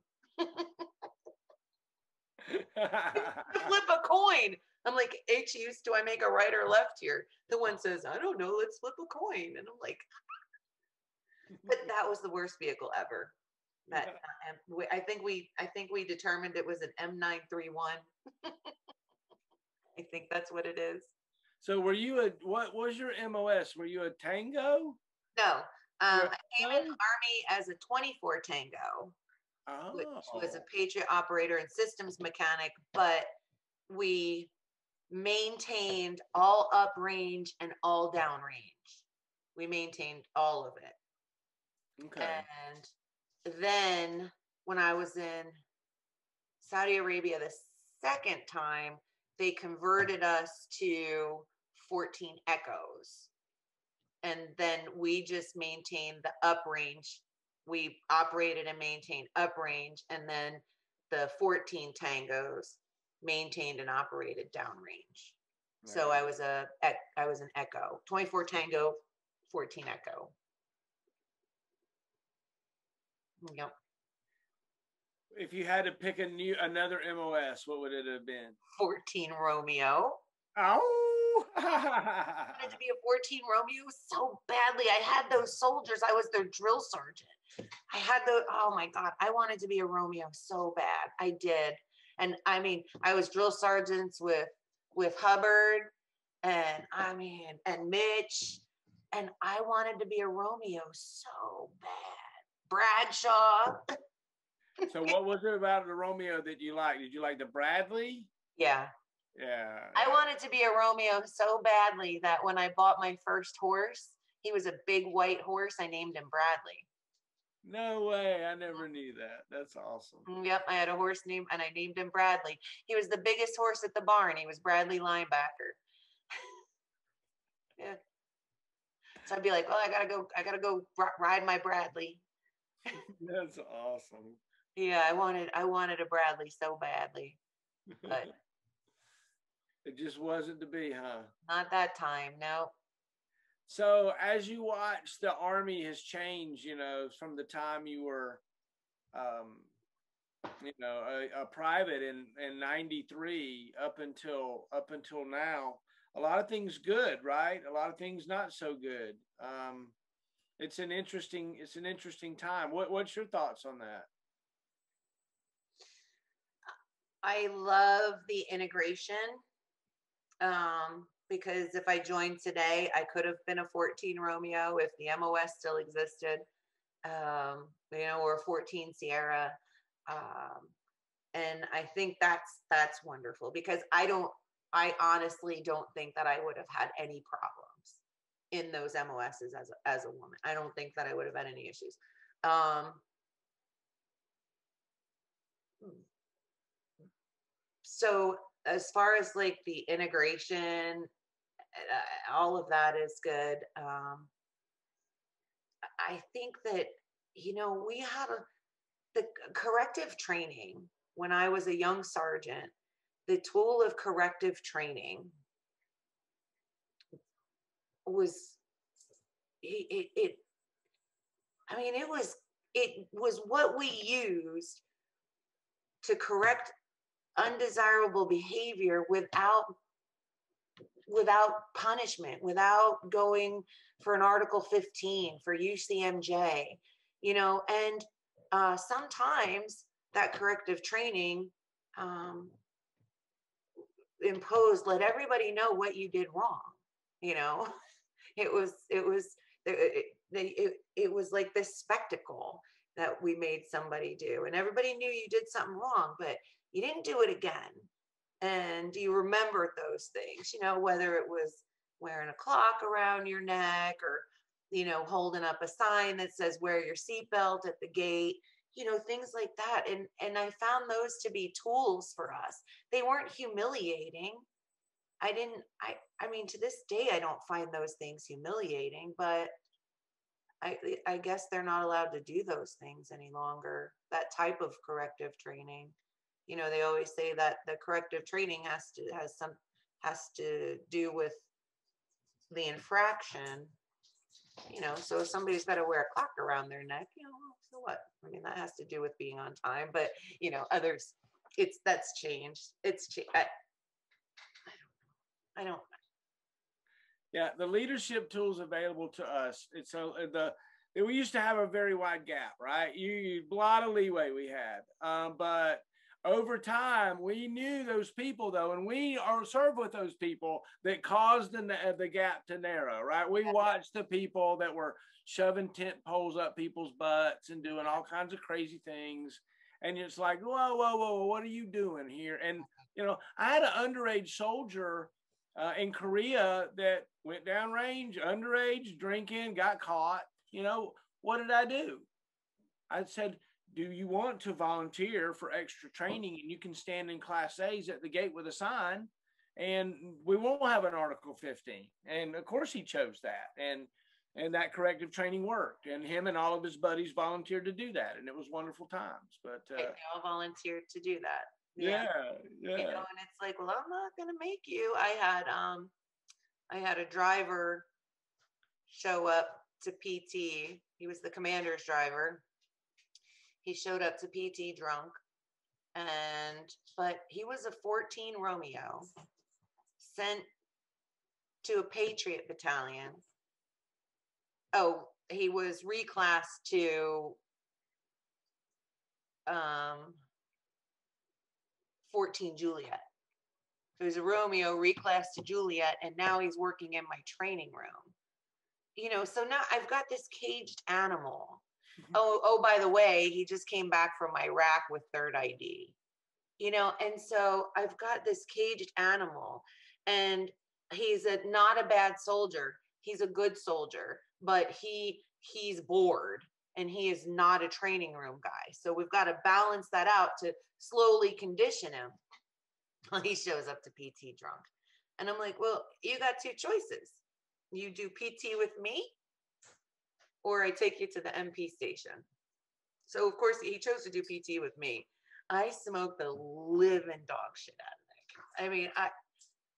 Speaker 1: Flip a coin. I'm like, HUs, do I make a right or left here? The one says, I don't know, let's flip a coin. And I'm like, but that was the worst vehicle ever. That I think we determined it was an M931. I think that's what it is.
Speaker 4: So what was your MOS? Were you a Tango?
Speaker 1: No, I came in the Army as a 24 Tango. which
Speaker 4: Oh,
Speaker 1: was a Patriot operator and systems mechanic, but we maintained all uprange and all downrange. We maintained all of it.
Speaker 4: okay.
Speaker 1: And then when I was in Saudi Arabia the second time, they converted us to 14 Echoes. And then we just maintained the uprange. We operated and maintained uprange, and then the 14 Tangos maintained and operated downrange. So
Speaker 4: Right.
Speaker 1: I was an Echo, 24 Tango, 14 Echo. Yep.
Speaker 4: If you had to pick another MOS, what would it have been?
Speaker 1: 14 Romeo.
Speaker 4: Oh,
Speaker 1: I wanted to be a 14 Romeo so badly. I had those soldiers. I was their drill sergeant. I had oh my God, I wanted to be a Romeo so bad. I did. And I mean, I was drill sergeants with Hubbard and Mitch. And I wanted to be a Romeo so bad. Bradshaw.
Speaker 4: so what was it about the Romeo that you liked? Did you like the Bradley?
Speaker 1: Yeah.
Speaker 4: Yeah.
Speaker 1: I wanted to be a Romeo so badly that when I bought my first horse, he was a big white horse. I named him Bradley.
Speaker 4: No way. I never knew that. That's awesome.
Speaker 1: Yep, I had a horse named, and I named him Bradley. He was the biggest horse at the barn. He was Bradley Linebacker. Yeah. So I'd be like, oh, I gotta go ride my Bradley.
Speaker 4: That's awesome.
Speaker 1: Yeah, I wanted a Bradley so badly, but
Speaker 4: It just wasn't to be, huh?
Speaker 1: not that time. No.
Speaker 4: So as you watch, the Army has changed, from the time you were, a private in 93 up until now. A lot of things good, right? A lot of things not so good. It's an interesting time. What's your thoughts on that?
Speaker 1: I love the integration. Because if I joined today, I could have been a 14 Romeo if the MOS still existed, or a 14 Sierra. And I think that's wonderful because I honestly don't think that I would have had any problems in those MOSs as a woman. I don't think that I would have had any issues. So as far as like the integration, all of that is good. I think that, we had the corrective training when I was a young sergeant, the tool of corrective training was, it was what we used to correct undesirable behavior without punishment, without going for an Article 15 for UCMJ, and sometimes that corrective training imposed, let everybody know what you did wrong. It was like this spectacle that we made somebody do, and everybody knew you did something wrong, but you didn't do it again. And you remembered those things, whether it was wearing a clock around your neck or, holding up a sign that says wear your seatbelt at the gate, things like that. And I found those to be tools for us. They weren't humiliating. I mean, to this day, I don't find those things humiliating, but I guess they're not allowed to do those things any longer, that type of corrective training. They always say that the corrective training has to do with the infraction. So if somebody's got to wear a clock around their neck, so what? I mean, that has to do with being on time, but others, that's changed. I don't.
Speaker 4: Yeah, the leadership tools available to us. We used to have a very wide gap, right? A lot of leeway we had, but over time, we knew those people, though, and we are served with those people that caused the gap to narrow, right? We watched the people that were shoving tent poles up people's butts and doing all kinds of crazy things. And it's like, whoa, whoa, whoa, what are you doing here? And, you know, I had an underage soldier in Korea that went downrange, underage, drinking, got caught. You know, what did I do? I said, do you want to volunteer for extra training? And you can stand in Class A's at the gate with a sign, and we won't have an Article 15. And of course he chose that. And that corrective training worked. And him and all of his buddies volunteered to do that. And it was wonderful times. But
Speaker 1: they all volunteered to do that.
Speaker 4: Yeah.
Speaker 1: You know, and it's like, well, I'm not gonna make you. I had a driver show up to PT. He was the commander's driver. He showed up to PT drunk, but he was a 14 Romeo sent to a Patriot battalion. Oh, he was reclassed to 14 Juliet. He was a Romeo reclassed to Juliet, and now he's working in my training room. You know, so now I've got this caged animal. Oh, by the way, he just came back from Iraq with third ID. You know, and so I've got this caged animal, and he's not a bad soldier. He's a good soldier, but he's bored, and he is not a training room guy. So we've got to balance that out to slowly condition him. He shows up to PT drunk. And I'm like, well, you got two choices. You do PT with me, or I take you to the MP station. So of course he chose to do PT with me. I smoked the living dog shit out of that. I mean,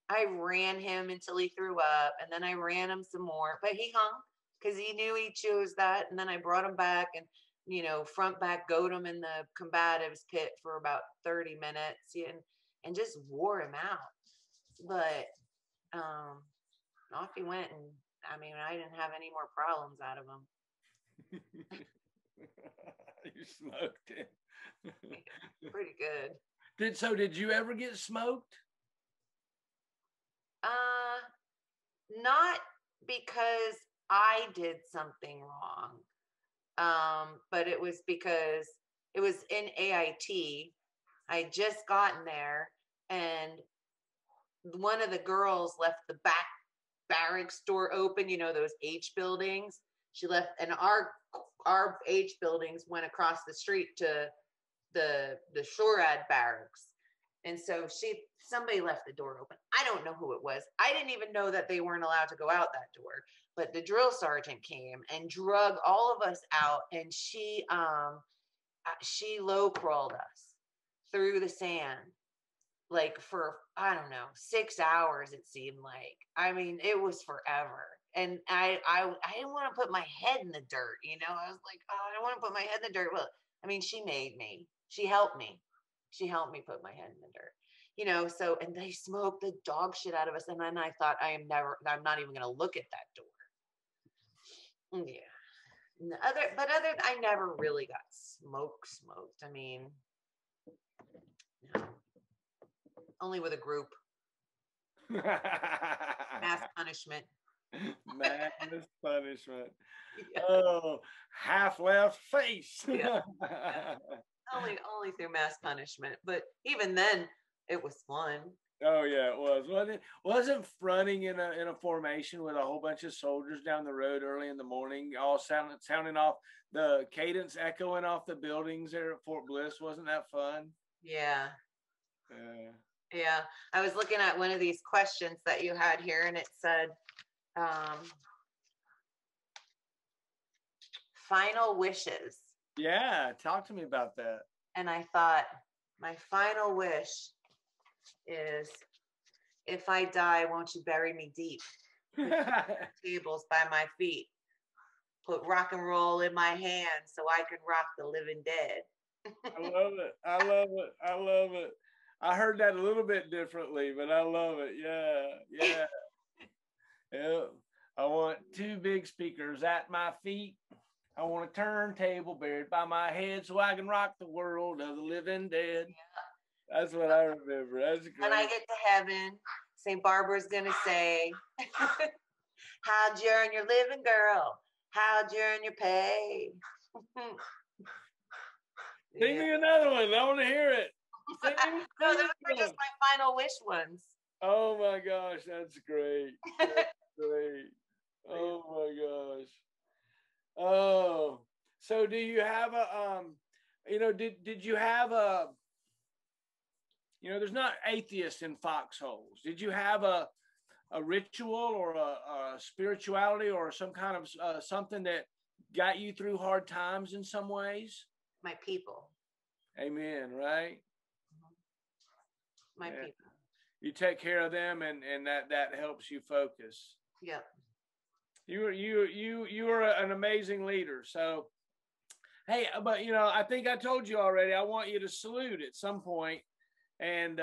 Speaker 1: I ran him until he threw up, and then I ran him some more, but he hung because he knew he chose that. And then I brought him back and, you know, front back goat him in the combatives pit for about 30 minutes and just wore him out. But off he went, and I mean, I didn't have any more problems out of him.
Speaker 4: You smoked it.
Speaker 1: Pretty good.
Speaker 4: Did you ever get smoked?
Speaker 1: Not because I did something wrong. But it was because it was in AIT. I had just gotten there, and one of the girls left the back barracks door open, you know, those H buildings. She left, and our H buildings went across the street to the Shorad barracks. And so somebody left the door open. I don't know who it was. I didn't even know that they weren't allowed to go out that door. But the drill sergeant came and drug all of us out, and she low crawled us through the sand, like for, I don't know, 6 hours, it seemed like. I mean, it was forever. And I didn't want to put my head in the dirt, you know. I was like, oh, I don't want to put my head in the dirt. Well, I mean, she made me. She helped me. She helped me put my head in the dirt, you know. So, and they smoked the dog shit out of us. And then I thought, I'm not even going to look at that door. Yeah. I never really got smoked. I mean, no. Only with a group. Mass punishment.
Speaker 4: Mass punishment.
Speaker 1: Yeah.
Speaker 4: Oh, half left face.
Speaker 1: Yeah. Only through mass punishment. But even then, it was fun.
Speaker 4: Oh yeah, it was. Wasn't fronting in a formation with a whole bunch of soldiers down the road early in the morning, all sounding off, the cadence echoing off the buildings there at Fort Bliss. Wasn't that fun?
Speaker 1: Yeah.
Speaker 4: Yeah.
Speaker 1: Yeah. I was looking at one of these questions that you had here, and it said, final wishes.
Speaker 4: Yeah, talk to me about that.
Speaker 1: And I thought, my final wish is, if I die, won't you bury me deep? Put tables by my feet. Put rock and roll in my hands so I can rock the living dead.
Speaker 4: I love it. I love it. I love it. I heard that a little bit differently, but I love it. Yeah. Yeah. Yeah. I want 2 big speakers at my feet. I want a turntable buried by my head so I can rock the world of the living dead. Yeah. That's what I remember. That's great.
Speaker 1: When I get to heaven, St. Barbara's going to say, how'd you earn your living, girl? How'd you earn your pay?
Speaker 4: Sing me another one. I want to hear it. Sing me,
Speaker 1: No,
Speaker 4: sing
Speaker 1: those
Speaker 4: me
Speaker 1: are just my final wish ones.
Speaker 4: Oh my gosh, that's great. That's great. Oh my gosh. Oh, so do you have a did you have a there's not atheists in foxholes. Did you have a ritual or a spirituality or some kind of something that got you through hard times in some ways?
Speaker 1: My people.
Speaker 4: Amen, right?
Speaker 1: My people.
Speaker 4: You take care of them and that helps you focus.
Speaker 1: Yep.
Speaker 4: You are an amazing leader. So hey, but I think I told you already, I want you to salute at some point and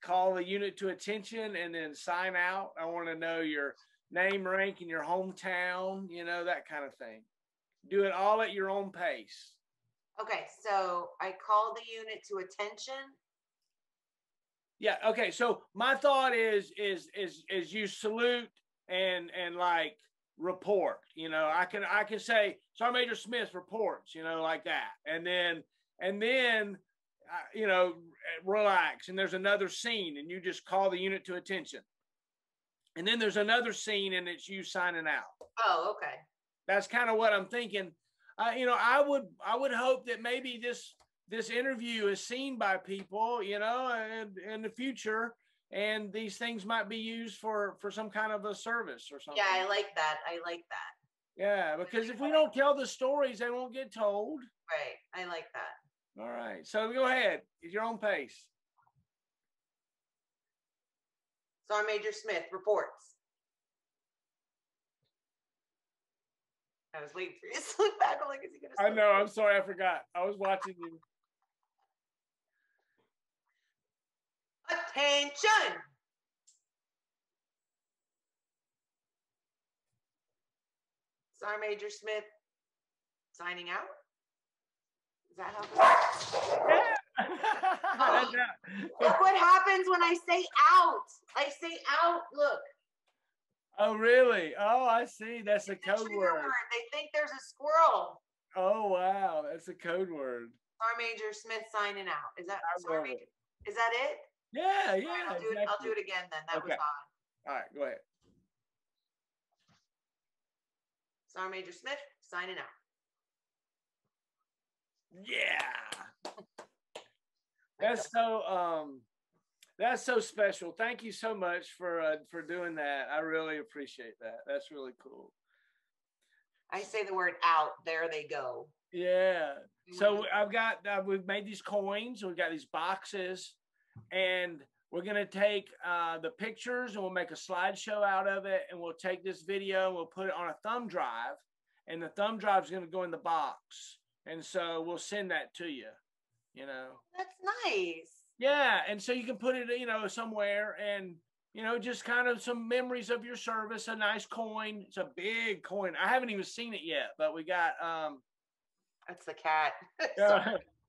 Speaker 4: call the unit to attention and then sign out. I want to know your name, rank, and your hometown, that kind of thing. Do it all at your own pace.
Speaker 1: Okay, so I call the unit to attention.
Speaker 4: Yeah. Okay. So my thought is you salute and like report. I can say Sergeant Major Smith reports. Like that, and then relax. And there's another scene, and you just call the unit to attention. And then there's another scene, and it's you signing out.
Speaker 1: Oh, okay.
Speaker 4: That's kind of what I'm thinking. I would hope that maybe this interview is seen by people, and in the future, and these things might be used for some kind of a service or something.
Speaker 1: Yeah, I like that.
Speaker 4: Yeah, because if we don't tell the stories, they won't get told.
Speaker 1: Right. I like that.
Speaker 4: All right. So go ahead. At your own pace.
Speaker 1: Sergeant Major Smith reports. I was waiting for you to slip back. I'm like, is he gonna slip?
Speaker 4: I know. I'm sorry. I forgot. I was watching you.
Speaker 1: Attention! Sergeant Major Smith signing out? Is that how this Look what happens when I say out. I say out, look.
Speaker 4: Oh, really? Oh, I see. That's a code word.
Speaker 1: They think there's a squirrel.
Speaker 4: Oh, wow. That's a code word.
Speaker 1: Sergeant Major Smith signing out. Is that Is that it?
Speaker 4: Yeah, yeah.
Speaker 1: Right, I'll do it again then. That was odd.
Speaker 4: All right, go ahead.
Speaker 1: Sergeant Major Smith signing out.
Speaker 4: Yeah. That's so special. Thank you so much for doing that. I really appreciate that. That's really cool.
Speaker 1: I say the word out, there they go.
Speaker 4: Yeah. So we've made these coins. We've got these boxes, and we're going to take the pictures and we'll make a slideshow out of it. And we'll take this video and we'll put it on a thumb drive, and the thumb drive is going to go in the box. And so we'll send that to you, That's
Speaker 1: nice.
Speaker 4: Yeah. And so you can put it, somewhere, and, just kind of some memories of your service, a nice coin. It's a big coin. I haven't even seen it yet, but we got,
Speaker 1: that's the cat.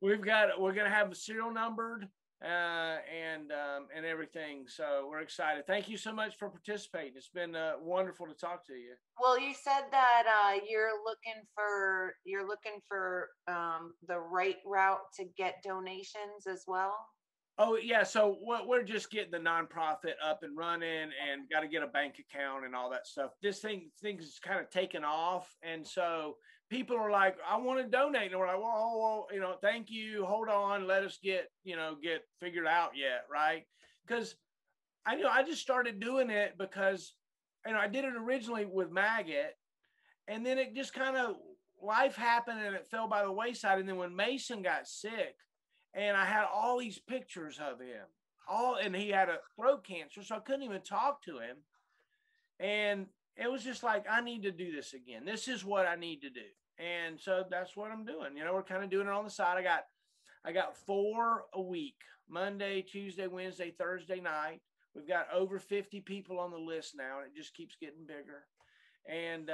Speaker 4: we're going to have serial numbered, and everything. So we're excited. Thank you so much for participating. It's been wonderful to talk to you.
Speaker 1: Well, you said that you're looking for the right route to get donations as well.
Speaker 4: Oh yeah, so we're just getting the nonprofit up and running, and got to get a bank account and all that stuff. This thing's kind of taken off, and so people are like, I want to donate, and we're like, well, thank you, hold on, let us get figured out yet, right? Because I just started doing it because I did it originally with Maggot, and then it just kind of life happened and it fell by the wayside. And then when Mason got sick, and I had all these pictures of him, and he had a throat cancer, so I couldn't even talk to him. And it was just like, I need to do this again. This is what I need to do. And so that's what I'm doing. We're kind of doing it on the side. I got 4 a week, Monday, Tuesday, Wednesday, Thursday night. We've got over 50 people on the list now, and it just keeps getting bigger. And,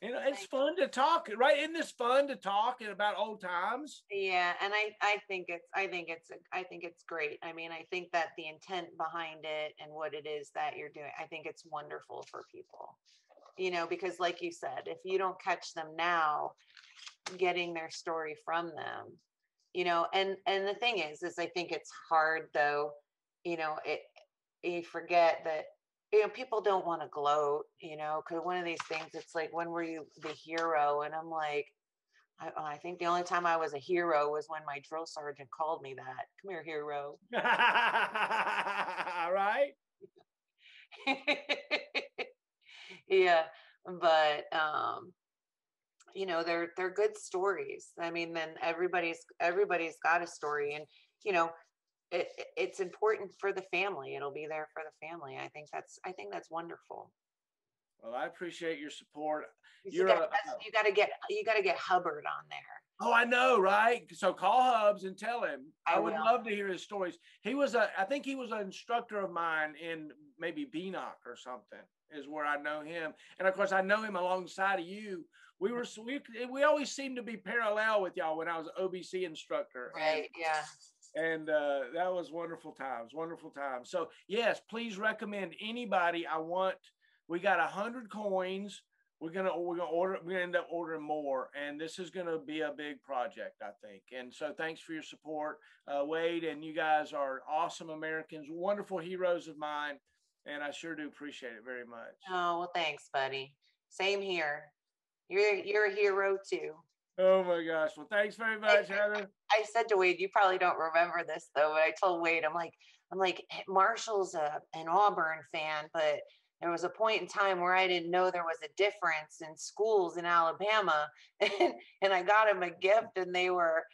Speaker 4: it's fun to talk, right? Isn't this fun to talk about old times?
Speaker 1: Yeah, and I think it's great. I mean, I think that the intent behind it and what it is that you're doing, I think it's wonderful for people. you know, because like you said, if you don't catch them now, getting their story from them, you know, and the thing is I think it's hard though, you know, you forget that, you know, people don't want to gloat, you know, because one of these things, it's like, when were you the hero? And I'm like, I think the only time I was a hero was when my drill sergeant called me that. Come here, hero.
Speaker 4: Right?
Speaker 1: Yeah, but you know, they're good stories. I mean, then everybody's got a story, and you know, it's important for the family. It'll be there for the family. I think that's wonderful.
Speaker 4: Well, I appreciate your support.
Speaker 1: You got to get Hubbard on there.
Speaker 4: Oh, I know, right? So call Hubs and tell him. I would love to hear his stories. I think he was an instructor of mine in maybe BNOC or something, is where I know him. And of course, I know him alongside of you. We always seemed to be parallel with y'all when I was an OBC instructor.
Speaker 1: Right. Yeah.
Speaker 4: And that was wonderful times. So yes, please recommend anybody. We got 100 coins. We're gonna end up ordering more, and this is gonna be a big project, I think. And so, thanks for your support, Wade. And you guys are awesome Americans, wonderful heroes of mine, and I sure do appreciate it very much.
Speaker 1: Oh well, thanks, buddy. Same here. You're a hero too.
Speaker 4: Oh my gosh! Well, thanks very much, Heather.
Speaker 1: I said to Wade, you probably don't remember this though, but I told Wade, I'm like, Marshall's an Auburn fan, but there was a point in time where I didn't know there was a difference in schools in Alabama. And I got him a gift, and they were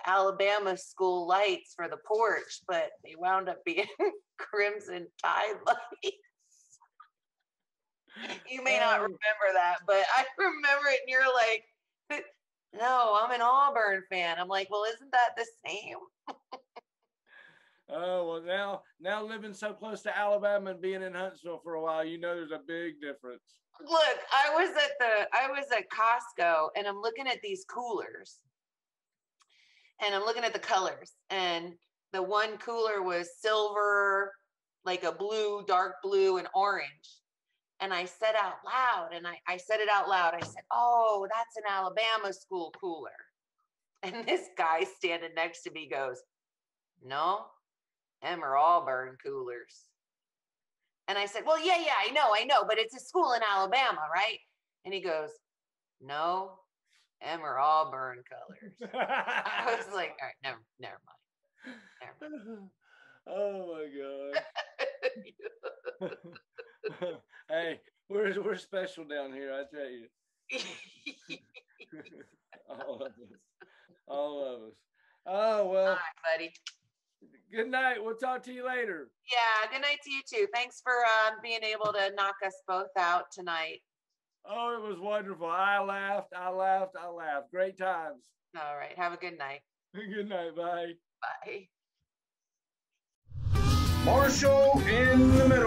Speaker 1: Alabama school lights for the porch, but they wound up being Crimson Tide lights. You may not remember that, but I remember it. And you're like, no, I'm an Auburn fan. I'm like, well, isn't that the same?
Speaker 4: Oh, well, now living so close to Alabama and being in Huntsville for a while, you know, there's a big difference.
Speaker 1: Look, I was at Costco, and I'm looking at these coolers, and I'm looking at the colors, and the one cooler was silver, like a blue, dark blue, and orange. And I said out loud, I said it out loud. I said, oh, that's an Alabama school cooler. And this guy standing next to me goes, no, them are Auburn coolers. And I said, well, yeah, I know, but it's a school in Alabama, right? And he goes, no, them are Auburn colors. I was like, all right, never mind.
Speaker 4: Oh my God. Hey, we're special down here, I tell you. All of us. Oh, well.
Speaker 1: All right, buddy.
Speaker 4: Good night. We'll talk to you later.
Speaker 1: Yeah, good night to you too. Thanks for being able to knock us both out tonight.
Speaker 4: Oh, it was wonderful. I laughed. Great times.
Speaker 1: All right. Have a good night.
Speaker 4: Good night. Bye.
Speaker 1: Bye.
Speaker 2: Marshall in the middle.